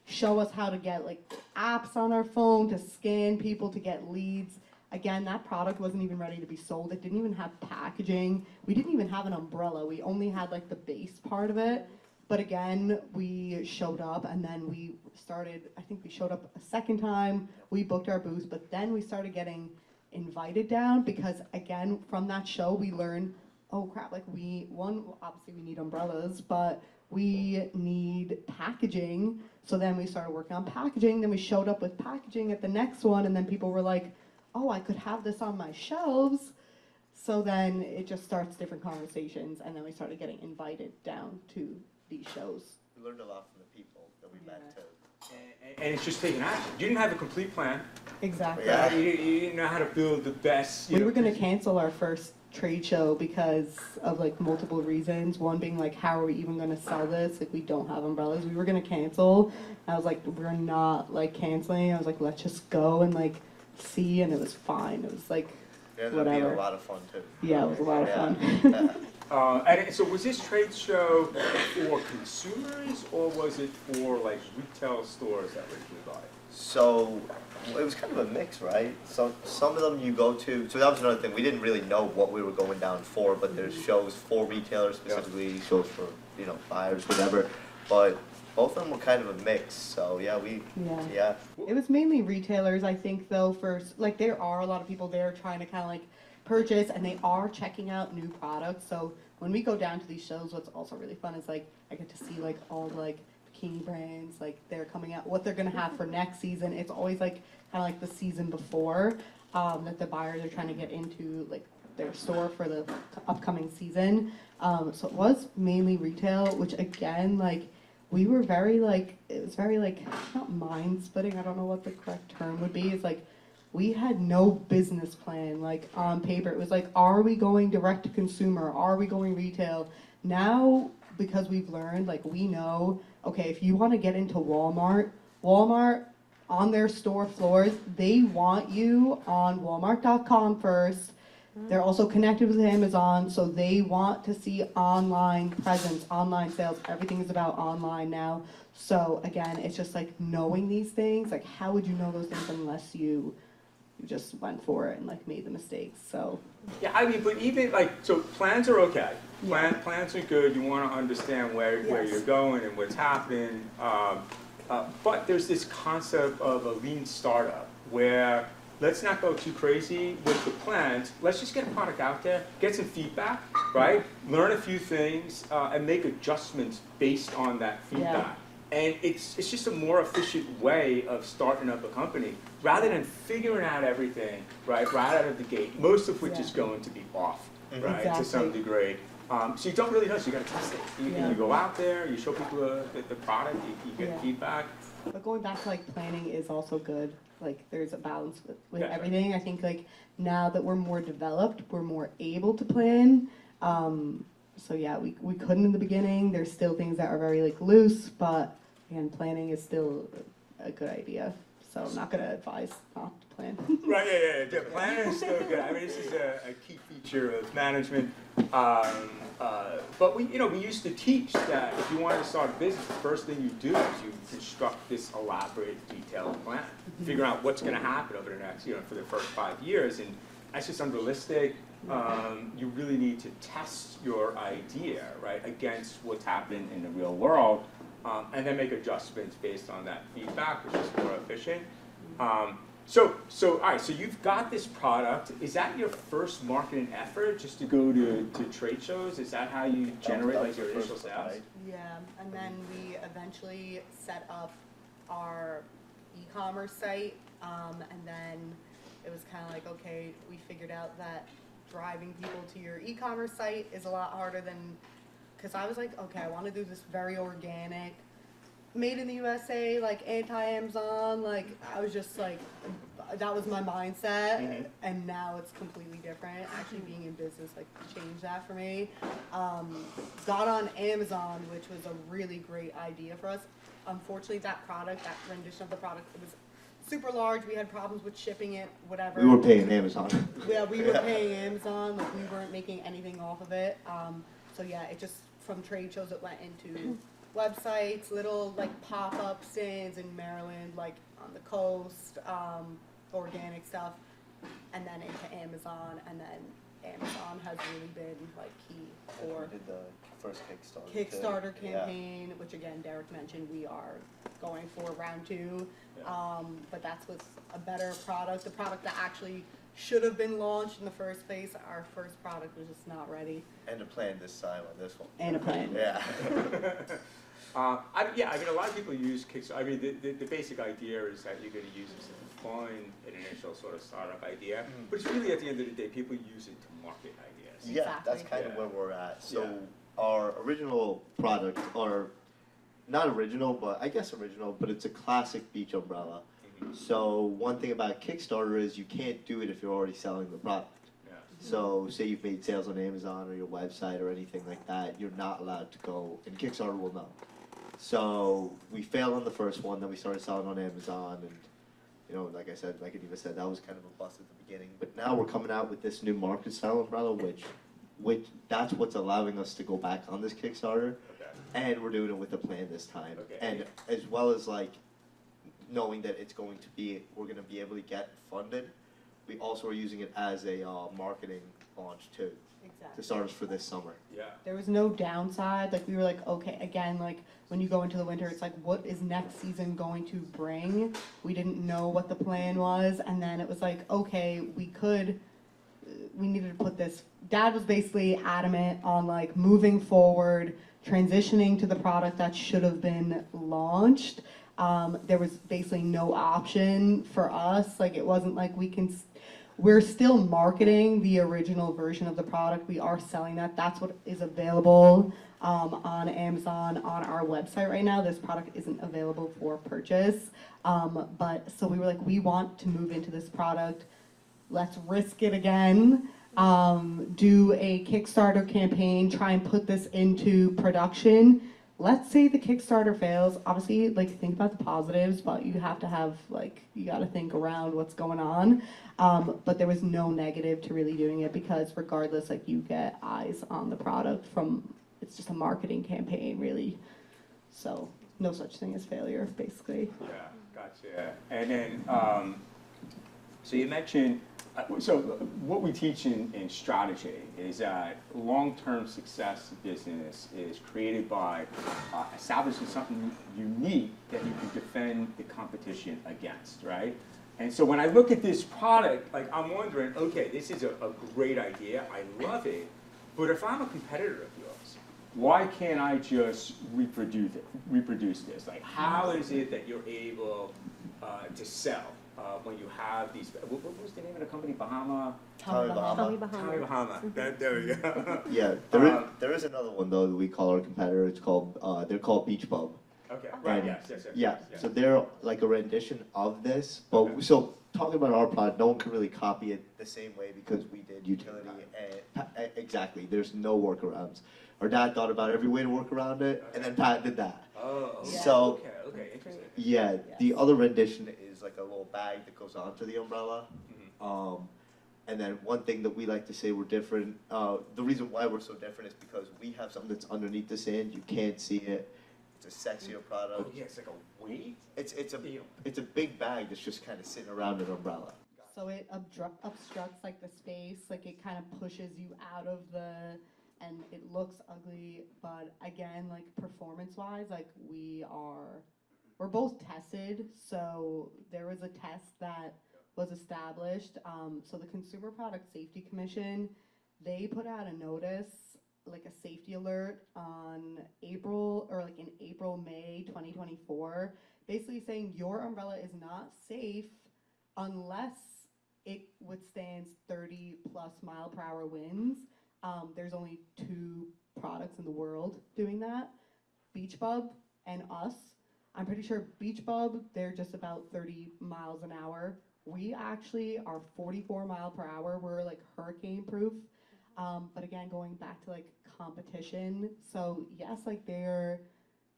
show us how to get like apps on our phone to scan people to get leads. Again, that product wasn't even ready to be sold. It didn't even have packaging. We didn't even have an umbrella. We only had like the base part of it. But again, we showed up and then we started, I think we showed up a second time, we booked our booth, but then we started getting invited down because again, from that show, we learned, oh crap, like obviously we need umbrellas, but we need packaging. So then we started working on packaging, then we showed up with packaging at the next one, and then people were like, oh, I could have this on my shelves. So then it just starts different conversations, and then we started getting invited down to these shows. We learned a lot from the people that we met too. And it's just taking action. You didn't have a complete plan. Exactly. Yeah. You didn't know how to build the best. We were going to cancel our first trade show because of like multiple reasons. One being like, how are we even going to sell this? Like we don't have umbrellas. We were going to cancel. I was like, we're not like canceling. I was like, let's just go and like see. And it was fine. It was like, It ended up being whatever. a lot of fun too. Yeah, it was a lot of fun. Yeah. And so was this trade show for consumers or was it for like retail stores that would buy it? So it was kind of a mix, right? So some of them you go to. So that was another thing. We didn't really know what we were going down for, but there's shows for retailers specifically, shows for buyers, whatever. But both of them were kind of a mix. So yeah, yeah. It was mainly retailers, I think, though. Like there are a lot of people there trying to kind of like purchase, and they are checking out new products. So when we go down to these shows, what's also really fun is like I get to see like all the like bikini brands, like they're coming out, what they're gonna have for next season. It's always like kind of like the season before that the buyers are trying to get into like their store for the upcoming season. So it was mainly retail, which again, like we were very like, it was very like, not mind splitting, I don't know what the correct term would be. It's like, we had no business plan, like on paper. It was like, are we going direct to consumer? Are we going retail? Now, because we've learned, like we know, okay, if you want to get into Walmart on their store floors, they want you on walmart.com first. They're also connected with Amazon, so they want to see online presence, online sales. Everything is about online now. So again, it's just like knowing these things. Like how would you know those things unless you just went for it and like made the mistakes? So Yeah, I mean, but even like, so plans are okay. Plans are good. You want to understand where you're going and what's happening. But there's this concept of a lean startup where let's not go too crazy with the plans. Let's just get a product out there, get some feedback, right? Learn a few things and make adjustments based on that feedback. And it's just a more efficient way of starting up a company rather than figuring out everything, right out of the gate, most of which is going to be off, right, to some degree. So you don't really know, so you got to test it. You go out there, you show people the product, you get feedback. But going back to like planning is also good. Like there's a balance with everything. I think like now that we're more developed, we're more able to plan. So yeah, we couldn't in the beginning. There's still things that are very like loose, but again, planning is still a good idea. So I'm not gonna advise not to plan. Right, yeah. Planning is still good. I mean, this is a key feature of management. But we used to teach that if you wanted to start a business, the first thing you do is you construct this elaborate, detailed plan. Figure out what's going to happen over the next, for the first 5 years, and that's just unrealistic. You really need to test your idea, right, against what's happening in the real world, and then make adjustments based on that feedback, which is more efficient. So all right, so you've got this product. Is that your first marketing effort, just to go to trade shows? Is that how you generate like your initial sales? Yeah, and then we eventually set up our e-commerce site, and then it was kind of like, okay, we figured out that driving people to your e-commerce site is a lot harder than because I was like, okay, I want to do this very organic, made in the USA, like anti-Amazon, like I was just like, that was my mindset, and now it's completely different. Actually being in business like changed that for me. Got on Amazon, which was a really great idea for us. Unfortunately, that product, that rendition of the product, it was super large. We had problems with shipping it, whatever. We were paying Amazon. Yeah, we were paying Amazon, like we weren't making anything off of it. So yeah, it just, from trade shows, it went into websites, little like pop-up stands in Maryland, like on the coast, organic stuff, and then into Amazon, and then Amazon has really been like key for We did the first Kickstarter. Kickstarter campaign, which again, Derek mentioned, we are going for round 2. But that's with a better product, the product that actually should have been launched in the first place. Our first product was just not ready. And a plan this time on this one. And a plan. Yeah. I mean, a lot of people use Kickstarter. I mean, the basic idea is that you're going to use it to fund an initial sort of startup idea, but it's really, at the end of the day, people use it to market ideas. Yeah, that's Exactly. kind of where we're at. So Yeah. our original product, or not original, but I guess original, but it's a classic beach umbrella. So one thing about Kickstarter is you can't do it if you're already selling the product. Yeah. So say you've made sales on Amazon or your website or anything like that, you're not allowed to go, and Kickstarter will know. So we failed on the first one, then we started selling on Amazon, and you know, like I said, like Annieva said, that was kind of a bust at the beginning. But now we're coming out with this new market style umbrella, which that's what's allowing us to go back on this Kickstarter, Okay. and we're doing it with a plan this time. Okay. And as well as like knowing that we're going to be able to get funded, we also are using it as a marketing launch too, to Exactly. start us for this summer. Yeah. There was no downside. Like we were like, okay, again, like when you go into the winter, it's like, what is next season going to bring? We didn't know what the plan was, and then it was like, okay, we needed to put this. Dad was basically adamant on like moving forward, transitioning to the product that should have been launched. There was basically no option for us. Like it wasn't like we're still marketing the original version of the product. We are selling that. That's what is available on Amazon, on our website right now. This product isn't available for purchase. But so we were like, we want to move into this product. Let's risk it again. Do a Kickstarter campaign, try and put this into production. Let's say the Kickstarter fails. Obviously, like think about the positives, but you have to have you got to think around what's going on. But there was no negative to really doing it, because regardless, like you get eyes on the product it's just a marketing campaign, really. So no such thing as failure, basically. Yeah, gotcha. And then, so you mentioned, so what we teach in strategy is that long-term success in business is created by establishing something unique that you can defend the competition against, right? And so when I look at this product, like I'm wondering, okay, this is a great idea, I love it, but if I'm a competitor of yours, why can't I just reproduce this? Like, how is it that you're able to sell when you have these? What was the name of the company? Tommy Bahama. Tommy Bahama. There we go. Yeah, there is another one though that we call our competitor. It's called they're called Beach Bub. Okay. Right. Yes. Yeah, so they're like a rendition of this, but Okay. so talking about our product, no one can really copy it the same way because we did utility and exactly. There's no workarounds. Our dad thought about every way to work around it, and then Pat did that. Oh. Yeah. So Okay. Interesting. yeah, the other rendition is like a little bag that goes onto the umbrella. And then one thing that we like to say we're different, the reason why we're so different is because we have something that's underneath the sand, you can't see it. It's a sexier Oh product. yeah, it's like a weight. It's a big bag that's just kind of sitting around an umbrella. So it obstructs like the space, like it kind of pushes you out of and it looks ugly, but again, like performance-wise, like we're both tested, so there was a test that was established. So the Consumer Product Safety Commission, they put out a notice, like a safety alert in April, May 2024, basically saying your umbrella is not safe unless it withstands 30+ mile per hour winds. There's only two products in the world doing that. Beach Bub and us, I'm pretty sure Beach Bub, they're just about 30 miles an hour. We actually are 44 mile per hour. We're like hurricane proof. But again, going back to like competition. So yes, like they're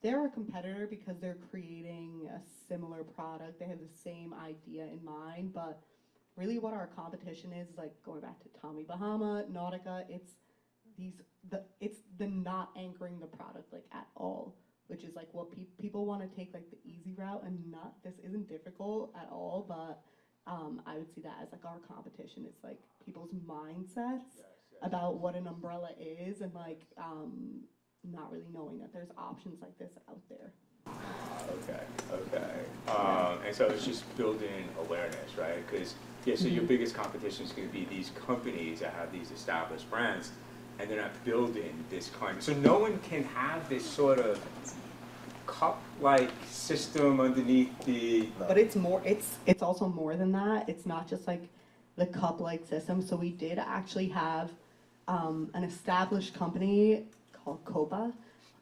a competitor because they're creating a similar product. They have the same idea in mind, but really what our competition is like going back to Tommy Bahama, Nautica, it's the not anchoring the product like at all, which is like what people want to take like the easy route and not, this isn't difficult at all, but I would see that as like our competition. It's like people's mindsets about what an umbrella is and like not really knowing that there's options like this out there. Okay. And so it's just building awareness, right? Because, so your biggest competition is going to be these companies that have these established brands, and they're not building this kind. So no one can have this sort of cup-like system underneath the... But it's more, it's also more than that. It's not just like the cup-like system. So we did actually have an established company called Copa,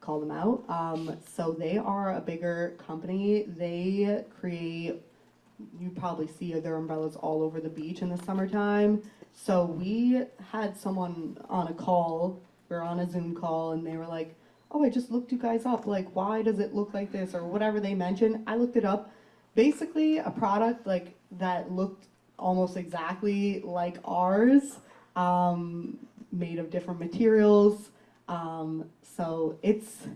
call them out. So they are a bigger company. They create, you probably see their umbrellas all over the beach in the summertime. So we had someone on a call, we were on a Zoom call, and they were like, oh, I just looked you guys up, like why does it look like this, or whatever they mentioned. I looked it up. Basically a product like that looked almost exactly like ours, made of different materials. So it's,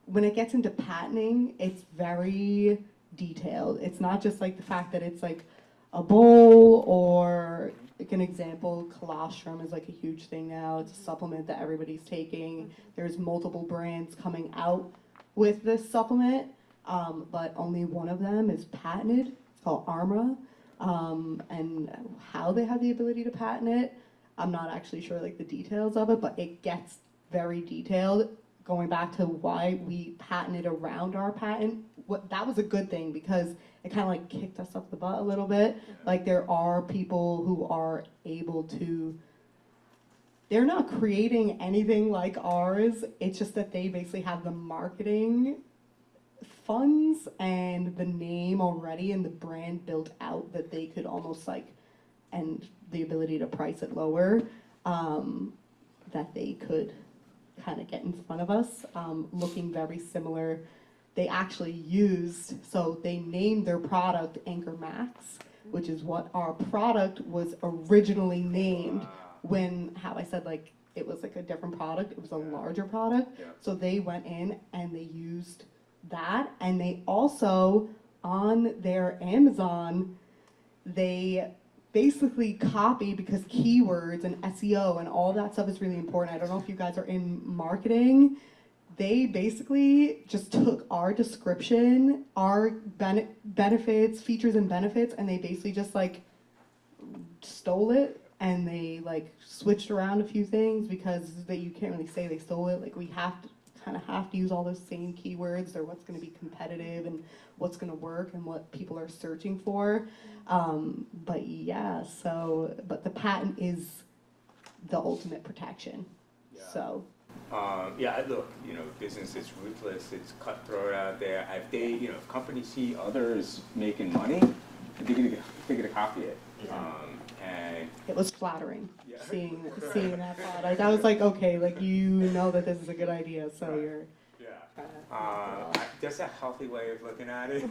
when it gets into patenting, it's very detailed. It's not just like the fact that it's like a bowl, or like an example, colostrum is like a huge thing now. It's a supplement that everybody's taking. There's multiple brands coming out with this supplement, but only one of them is patented. It's called Armra, and how they have the ability to patent it, I'm not actually sure like the details of it, but it gets very detailed. Going back to why we patented around our patent, that was a good thing because it kind of like kicked us up the butt a little bit. Like there are people who are able to, they're not creating anything like ours. It's just that they basically have the marketing funds and the name already and the brand built out that they could almost like, and the ability to price it lower, that they could kind of get in front of us, looking very similar. They actually used, so they named their product Anchor Max, which is what our product was originally named when, how I said like it was like a different product, it was a larger product. So they went in and they used that, and they also, on their Amazon, they basically copy, because keywords and SEO and all that stuff is really important. I don't know if you guys are in marketing. They basically just took our description, our benefits, features and benefits, and they basically just like stole it, and they like switched around a few things because you can't really say they stole it. Like we have to have to use all those same keywords. They're what's going to be competitive and what's going to work and what people are searching for. But yeah, so, but the patent is the ultimate protection. So. Look, business is ruthless, it's cutthroat out there. If they, if companies see others making money, they're gonna copy it. And it was flattering seeing that product. I was like, okay, like that this is a good idea, so you're. That's a healthy way of looking at it.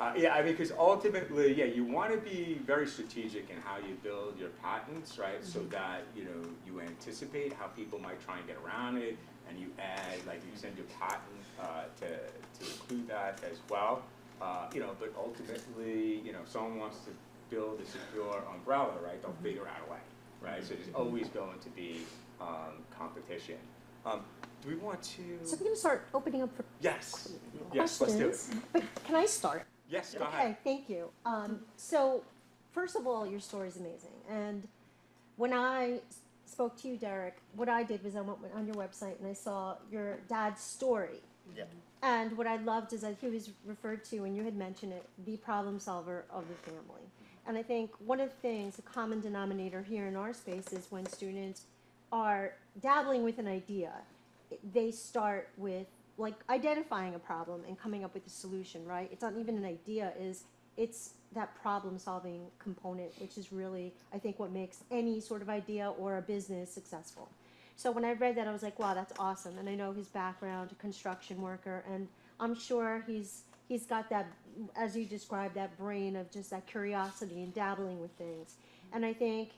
Right? Because ultimately, you want to be very strategic in how you build your patents, right? So that you anticipate how people might try and get around it, and you add, like you send your patent to include that as well. But ultimately, if someone wants to build a secure umbrella, right, they'll figure out a way, right? So there's always going to be competition. Do we want to? So we're going to start opening up for questions. Yes, let's do it. But can I start? Yes, go ahead. Okay, thank you. So first of all, your story is amazing. And when I spoke to you, Derek, what I did was I went on your website and I saw your dad's story. Yeah. And what I loved is that he was referred to, and you had mentioned it, the problem solver of the family. And I think one of the things, a common denominator here in our space is when students are dabbling with an idea, they start with like identifying a problem and coming up with a solution, right? It's not even an idea, it's that problem solving component, which is really, I think, what makes any sort of idea or a business successful. So when I read that, I was like, wow, that's awesome. And I know his background, a construction worker, and I'm sure he's got that, as you described, that brain of just that curiosity and dabbling with things. And I think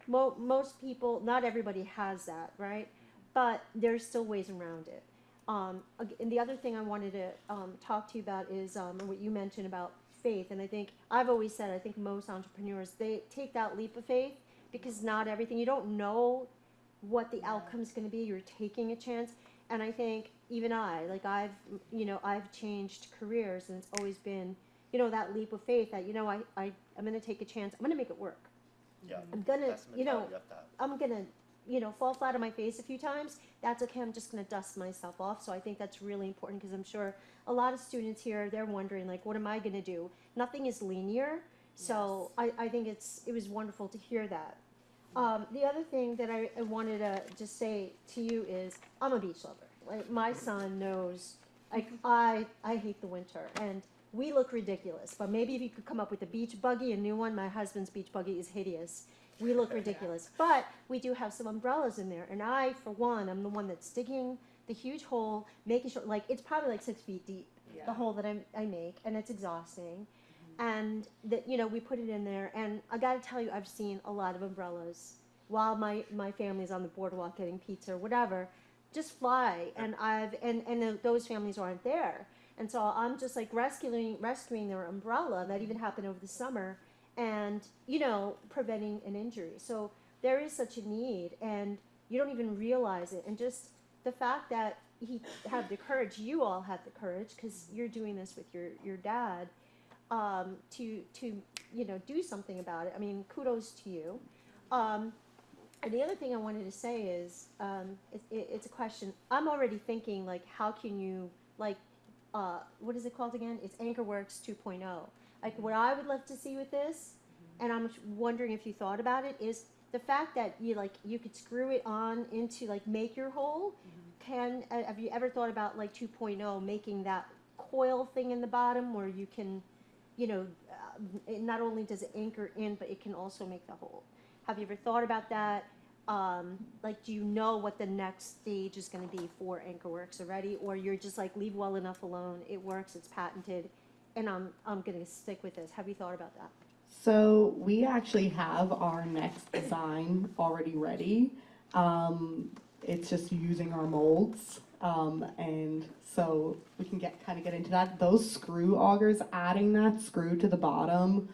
most people, not everybody has that, right? But there's still ways around it. And the other thing I wanted to talk to you about is what you mentioned about faith. And I think I've always said, I think most entrepreneurs, they take that leap of faith because not everything, you don't know what the outcome's going to be. You're taking a chance. And I think even I've changed careers, and it's always been, that leap of faith that, I'm going to take a chance. I'm going to make it work. Yeah. I'm going to, That's the mentality of that. I'm going to, fall flat on my face a few times. That's okay. I'm just going to dust myself off. So I think that's really important because I'm sure a lot of students here, they're wondering, like, what am I going to do? Nothing is linear. So I think it was wonderful to hear that. The other thing that I wanted to just say to you is I'm a beach lover. Like, my son knows, I hate the winter, and we look ridiculous. But maybe if you could come up with a beach buggy, a new one. My husband's beach buggy is hideous. We look ridiculous. But we do have some umbrellas in there, and I, for one, I'm the one that's digging the huge hole, making sure, like, it's probably like 6 feet deep, the hole that I make, and it's exhausting. And that, we put it in there, and I got to tell you, I've seen a lot of umbrellas while my family's on the boardwalk getting pizza or whatever, just fly, and those families aren't there, and so I'm just like rescuing their umbrella. That even happened over the summer, and preventing an injury. So there is such a need, and you don't even realize it, and just the fact that he had the courage, you all had the courage, because you're doing this with your dad. To do something about it. I mean, kudos to you. And the other thing I wanted to say is, it's a question. I'm already thinking, like, how can you, like, what is it called again? It's AnchorWorks 2.0. Like, what I would love to see with this, and I'm wondering if you thought about it, is the fact that you could screw it on into, like, make your hole. Have you ever thought about, like, 2.0 making that coil thing in the bottom where you can, not only does it anchor in, but it can also make the hole. Have you ever thought about that? Do you know what the next stage is going to be for AnchorWorks already? Or you're just like, leave well enough alone, it works, it's patented, and I'm going to stick with this. Have you thought about that? So we actually have our next design already ready. It's just using our molds. And so we can get into that. Those screw augers, adding that screw to the bottom,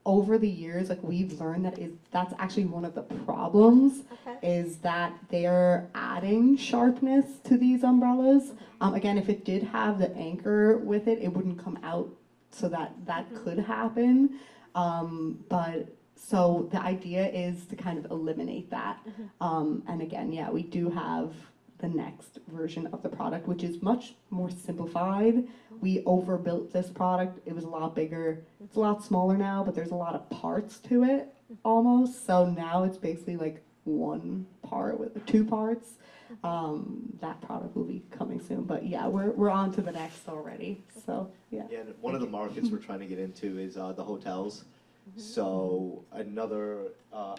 over the years, like, we've learned that's actually one of the problems, is that they're adding sharpness to these umbrellas. Again, if it did have the anchor with it, it wouldn't come out, so that could happen. But so the idea is to kind of eliminate that. And again, we do have the next version of the product, which is much more simplified. We overbuilt this product. It was a lot bigger. It's a lot smaller now, but there's a lot of parts to it almost. So now it's basically like one part with 2 parts. That product will be coming soon, but we're on to the next already. So Yeah, one of the markets we're trying to get into is the hotels. So another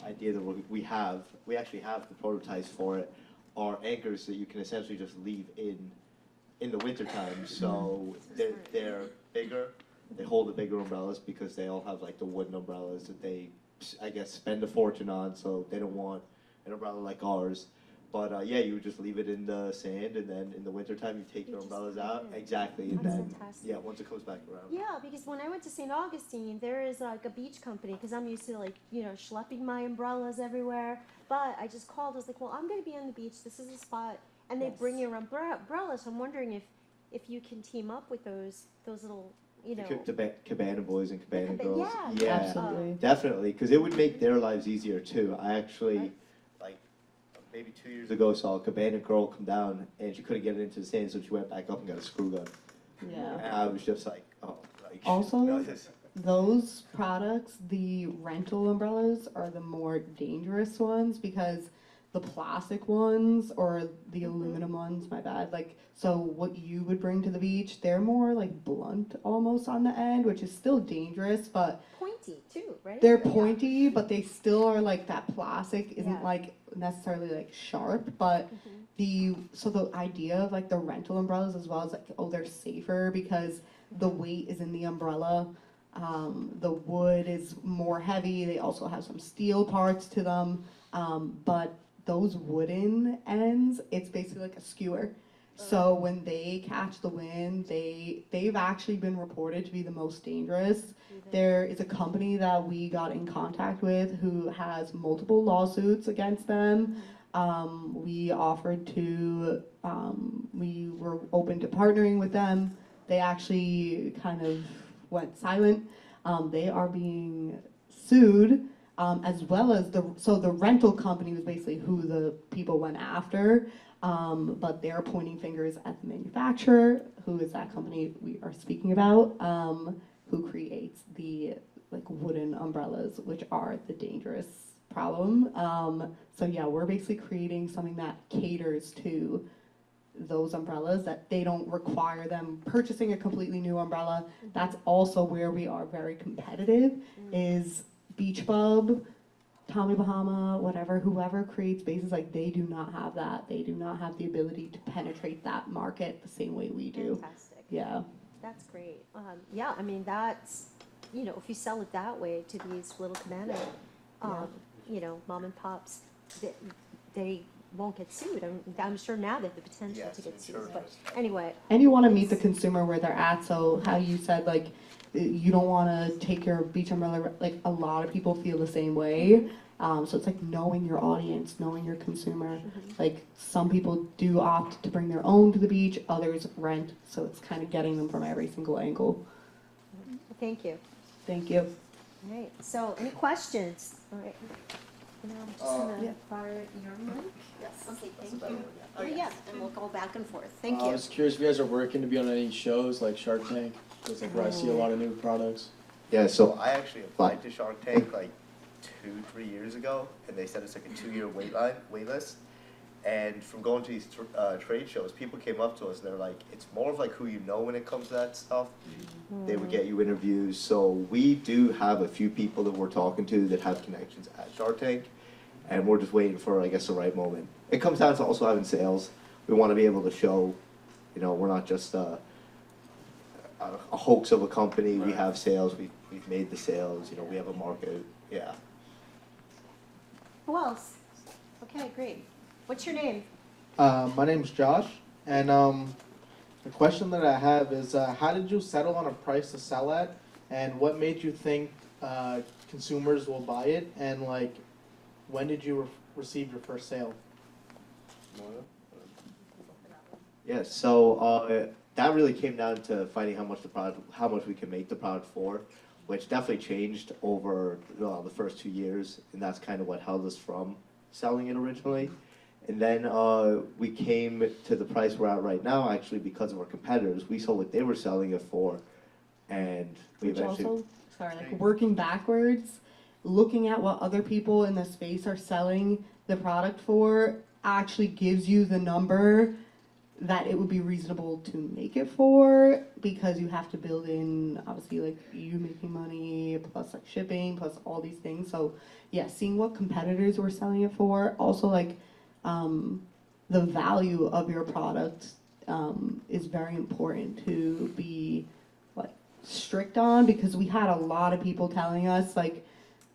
idea that we actually have the prototypes for it, are anchors that you can essentially just leave in the wintertime. So they're bigger, they hold the bigger umbrellas because they all have, like, the wooden umbrellas that they, I guess, spend a fortune on, so they don't want an umbrella like ours. But you would just leave it in the sand, and then in the wintertime you take your umbrellas out. Exactly, and That's then fantastic. once it comes back around. Yeah, because when I went to St. Augustine, there is like a beach company, because I'm used to, like, schlepping my umbrellas everywhere. But I just called, I was like, well, I'm going to be on the beach, this is a spot, and they bring your umbrella. So I'm wondering if you can team up with those little, The Cabana boys and Cabana girls. Yeah, absolutely. Definitely, because it would make their lives easier too. I actually, like, maybe 2 years ago, saw a Cabana girl come down, and she couldn't get it into the sand, so she went back up and got a screw gun. Yeah. And I was just like, oh, like. Also, those products, the rental umbrellas, are the more dangerous ones, because the plastic ones or the aluminum ones, my bad. Like, so what you would bring to the beach, they're more like blunt almost on the end, which is still dangerous, but Pointy too, right? they're pointy, but they still are like that plastic isn't Yeah. like necessarily like sharp, but the idea of like the rental umbrellas as well is like, oh, they're safer because the weight is in the umbrella. The wood is more heavy. They also have some steel parts to them, but those wooden ends, it's basically like a skewer. So when they catch the wind, they've actually been reported to be the most dangerous. There is a company that we got in contact with who has multiple lawsuits against them. We offered to, we were open to partnering with them. They actually kind of went silent. They are being sued, as well as the rental company was basically who the people went after. But they're pointing fingers at the manufacturer, who is that company we are speaking about, who creates the like wooden umbrellas, which are the dangerous problem. So yeah, we're basically creating something that caters to those umbrellas, that they don't require them purchasing a completely new umbrella. That's also where we are very competitive, is Beach Bub, Tommy Bahama, whatever, whoever creates bases, like they do not have that. They do not have the ability to penetrate that market the same way we do. Fantastic. Yeah. That's great. Yeah, I mean, that's, you know, if you sell it that way to these little cabana, you know, mom and pops, they won't get sued. I'm sure now they have the potential to get sued. But anyway. And you want to meet the consumer where they're at. So how you said, like, you don't want to take your beach umbrella, like a lot of people feel the same way. So it's like knowing your audience, knowing your consumer. Like some people do opt to bring their own to the beach, others rent. So it's kind of getting them from every single angle. Thank you. Thank you. All right, so any questions? All right. Now I'm just gonna fire your mic. Yes. Okay, thank you. Oh, yeah, and we'll go back and forth. Thank I you. was curious if you guys are working to be on any shows like Shark Tank. It's like where I see a lot of new products. Yeah, so I actually applied to Shark Tank like 2-3 years ago, and they said it's like a 2-year wait list. And from going to these trade shows, people came up to us and they're like, it's more of like who you know when it comes to that stuff. They would get you interviews. So we do have a few people that we're talking to that have connections at Shark Tank, and we're just waiting for, I guess, the right moment. It comes down to also having sales. We want to be able to show, you know, we're not just a hoax of a company. We have sales. We've made the sales. You know, we have a market. Yeah. Who else? Okay, great. What's your name? My name's Josh, and the question that I have is, how did you settle on a price to sell at, and what made you think consumers will buy it, and like, when did you receive your first sale? Yeah, so that really came down to finding how much we can make the product for, which definitely changed over the first 2 years, and that's kind of what held us from selling it originally. And then we came to the price we're at right now, actually, because of our competitors. We saw what they were selling it for, and we Which eventually... also, sorry, like working backwards, looking at what other people in the space are selling the product for actually gives you the number that it would be reasonable to make it for, because you have to build in, obviously, like you making money, plus like shipping, plus all these things. So yeah, seeing what competitors were selling it for, also like the value of your product is very important to be like strict on, because we had a lot of people telling us like,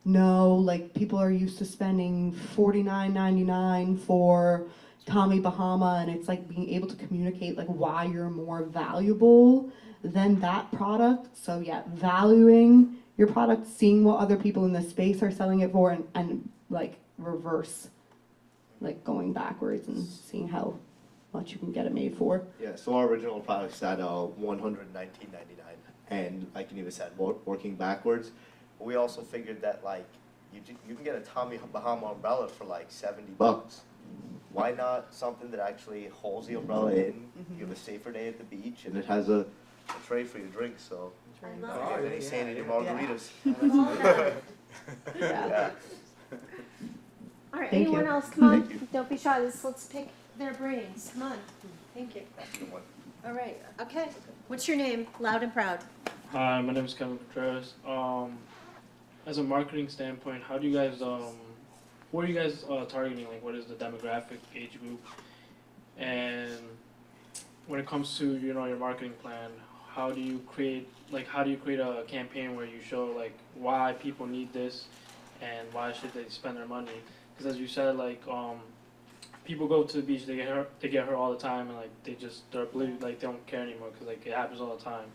no, like people are used to spending $49.99 for Tommy Bahama, and it's like being able to communicate like why you're more valuable than that product. So yeah, valuing your product, seeing what other people in the space are selling it for, and like reverse, like going backwards and seeing how much you can get it made for. Yeah, so our original product's at $119.99, and like Annieva said, working backwards. But we also figured that like you can get a Tommy Bahama umbrella for like $70. Why not something that actually holds the umbrella in? You have a safer day at the beach, and it has a tray for your drinks, so you don't have any sand in your margaritas. Yeah. I All right, Thank anyone you. else? Come on, don't be shy. Let's pick their brains. Come on. Thank you. All right, okay. What's your name? Loud and proud. Hi, my name is Kevin Contreras. As a marketing standpoint, how do you guys, what are you guys targeting? Like, what is the demographic age group? And when it comes to, you know, your marketing plan, how do you create a campaign where you show like why people need this and why should they spend their money? Because as you said, like, people go to the beach, they get hurt all the time, and like they're oblivious, like they don't care anymore because like it happens all the time.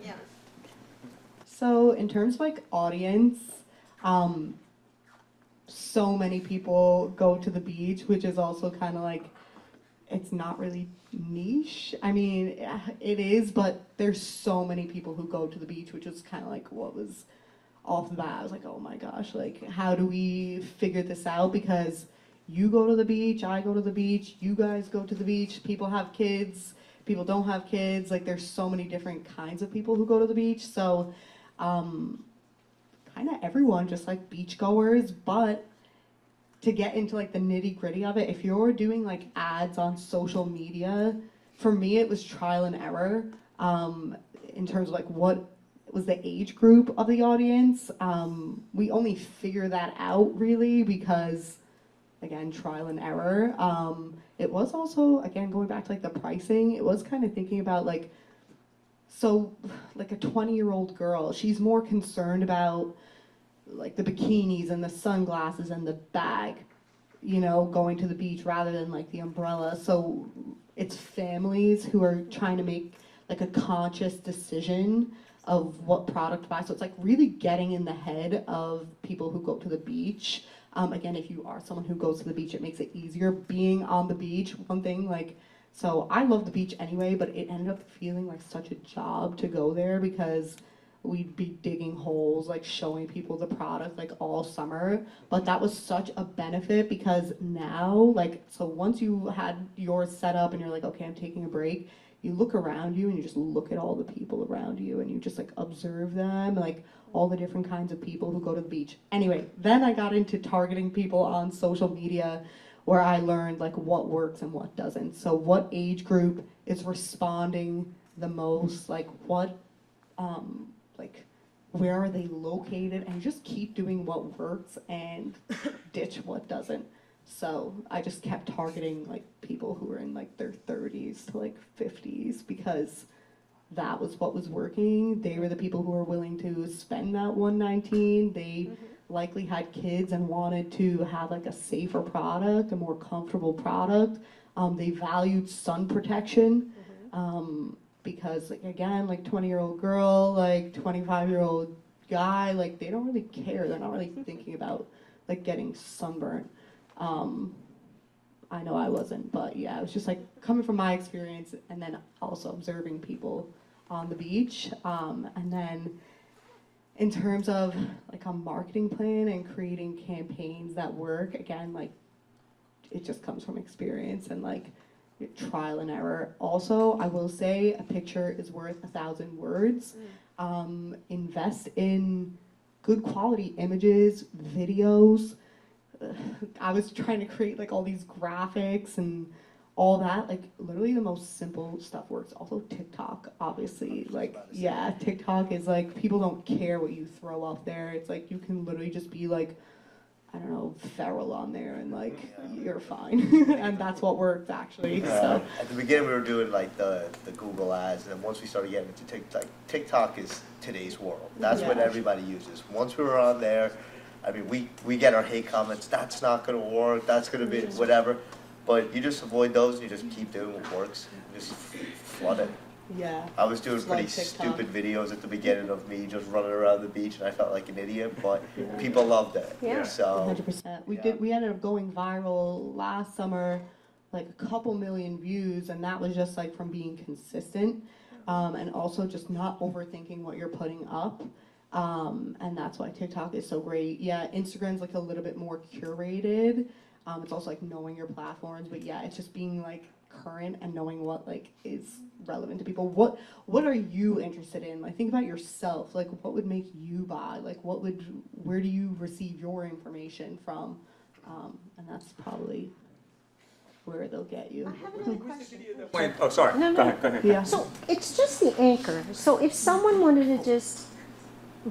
Yeah. So in terms of like audience, so many people go to the beach, which is also kind of like, it's not really niche. I mean, it is, but there's so many people who go to the beach, which is kind of like what was off the bat. I was like, oh my gosh, like how do we figure this out? Because you go to the beach, I go to the beach, you guys go to the beach, people have kids, people don't have kids, like there's so many different kinds of people who go to the beach. So kind of everyone, just like beachgoers. But to get into like the nitty gritty of it, if you're doing like ads on social media, for me it was trial and error in terms of like what was the age group of the audience. We only figure that out really because, again, trial and error. It was also, again, going back to like the pricing, it was kind of thinking about like, so like a 20-year-old girl, she's more concerned about like the bikinis and the sunglasses and the bag, you know, going to the beach rather than like the umbrella. So it's families who are trying to make like a conscious decision of what product to buy. So it's like really getting in the head of people who go to the beach. Again, if you are someone who goes to the beach, it makes it easier being on the beach. One thing, like, so I love the beach anyway, but it ended up feeling like such a job to go there because we'd be digging holes, like showing people the product like all summer. But that was such a benefit because now, like, so once you had yours set up and you're like, okay, I'm taking a break, you look around you and you just look at all the people around you and you just like observe them, like all the different kinds of people who go to the beach. Anyway, then I got into targeting people on social media where I learned like what works and what doesn't. So what age group is responding the most, like what, like where are they located, and just keep doing what works and ditch what doesn't. So I just kept targeting like people who were in like their 30s to like 50s because that was what was working. They were the people who were willing to spend that 119. They likely had kids and wanted to have like a safer product, a more comfortable product. They valued sun protection because like again, like 20-year-old girl, like 25-year-old guy, like they don't really care. They're not really thinking about like getting sunburnt. I know I wasn't, but yeah, it was just like coming from my experience and then also observing people on the beach. And then in terms of like a marketing plan and creating campaigns that work, again, like it just comes from experience and like trial and error. Also, I will say a picture is worth 1,000 words. Invest in good quality images, videos. I was trying to create like all these graphics and all that, like literally the most simple stuff works. Also TikTok, obviously, like yeah, TikTok is like people don't care what you throw up there. It's like you can literally just be like, I don't know, feral on there and like you're fine. And that's what worked actually. So At the beginning we were doing like the Google ads, and then once we started getting into TikTok, TikTok is today's world. That's what everybody uses. Once we were on there, I mean, we get our hate comments, that's not going to work, that's going to be whatever. But you just avoid those and you just keep doing what works. You just flood it. yeah. I was doing Just pretty like TikTok. stupid videos at the beginning of me just running around the beach, and I felt like an idiot, but people loved it. Yeah. So 100%. Yeah. We ended up going viral last summer, like a couple million views, and that was just like from being consistent, and also just not overthinking what you're putting up. And that's why TikTok is so great. Yeah, Instagram's like a little bit more curated. It's also like knowing your platforms, but yeah, it's just being like current and knowing what like is relevant to people. What are you interested in? Like think about yourself. Like what would make you buy? Like where do you receive your information from? And that's probably where they'll get you. I have another question. Oh, sorry. No, no. Go ahead. Go ahead. Yeah. So it's just the anchor. So if someone wanted to just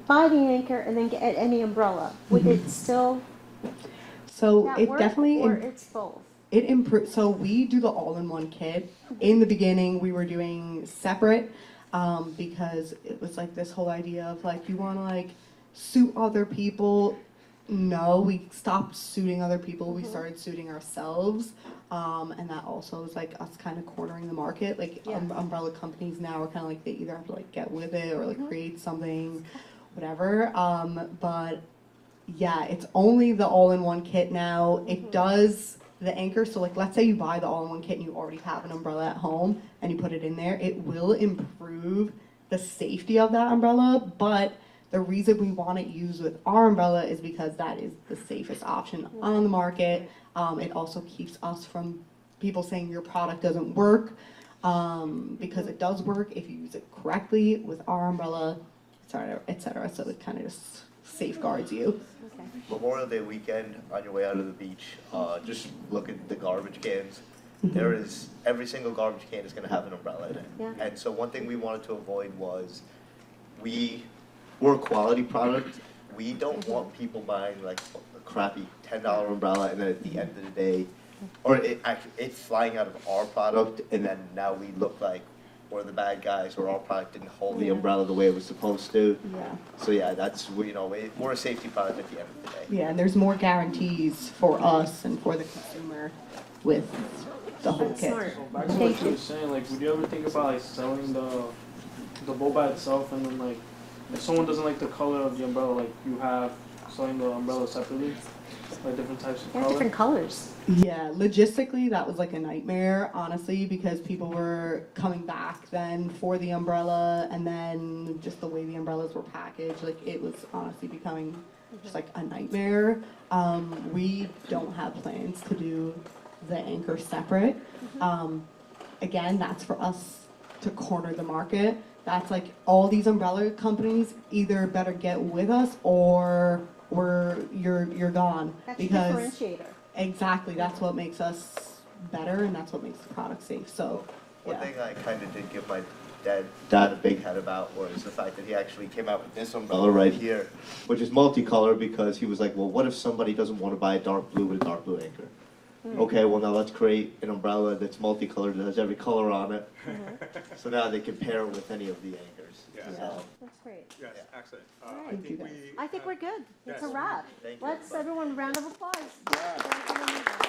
buy the anchor and then get any umbrella, would it still So that it work, definitely or it's both? it improves. So we do the all-in-one kit. In the beginning, we were doing separate because it was like this whole idea of like you want to like suit other people. No, we stopped suiting other people. We started suiting ourselves, and that also is like us kind of cornering the market. Like Yeah. umbrella companies now are kind of like they either have to like get with it or like create something, whatever. But yeah, it's only the all-in-one kit now. It does the anchor. So like, let's say you buy the all-in-one kit and you already have an umbrella at home and you put it in there. It will improve the safety of that umbrella, but the reason we want it used with our umbrella is because that is the safest option on the market. It also keeps us from people saying your product doesn't work, because it does work if you use it correctly with our umbrella, et cetera. So it kind of just safeguards you. Okay. Memorial Day weekend, on your way out of the beach, just look at the garbage cans. There is, every single garbage can is gonna have an umbrella in it. Yeah. And so one thing we wanted to avoid was, we're a quality product. We don't want people buying like a crappy $10 umbrella and then at the end of the day, or it's flying out of our product and then now we look like we're the bad guys or our product didn't hold the Yeah. umbrella the way it was supposed to. Yeah. So yeah, that's, we're a safety product at the end of the day. Yeah, and there's more guarantees for us and for the consumer with the whole That's kit. smart. So back to Thank what you you. were saying, like, would you ever think about like selling the bow by itself, and then like, if someone doesn't like the color of the umbrella, like you have selling the umbrella separately, like different types of They're color? different colors. Yeah, logistically, that was like a nightmare, honestly, because people were coming back then for the umbrella, and then just the way the umbrellas were packaged, like it was honestly becoming just like a nightmare. We don't have plans to do the anchor separate. Again, that's for us to corner the market. That's like all these umbrella companies either better get with us or you're gone. That's your Because differentiator. exactly, that's what makes us better and that's what makes the product safe. So One yeah. thing I kind of did give my dad a big head about was the fact that he actually came out with this umbrella right here, which is multicolor, because he was like, well, what if somebody doesn't want to buy a dark blue with a dark blue anchor? Okay, well now let's create an umbrella that's multicolored, that has every color on it. So now they can pair it with any of the anchors. Yeah. So, That's great. Yes, excellent. Alright. Thank you, guys. I think we're good. It's a Yes. wrap. Thank you, Let's everybody. everyone round of applause. Yeah. Thank you.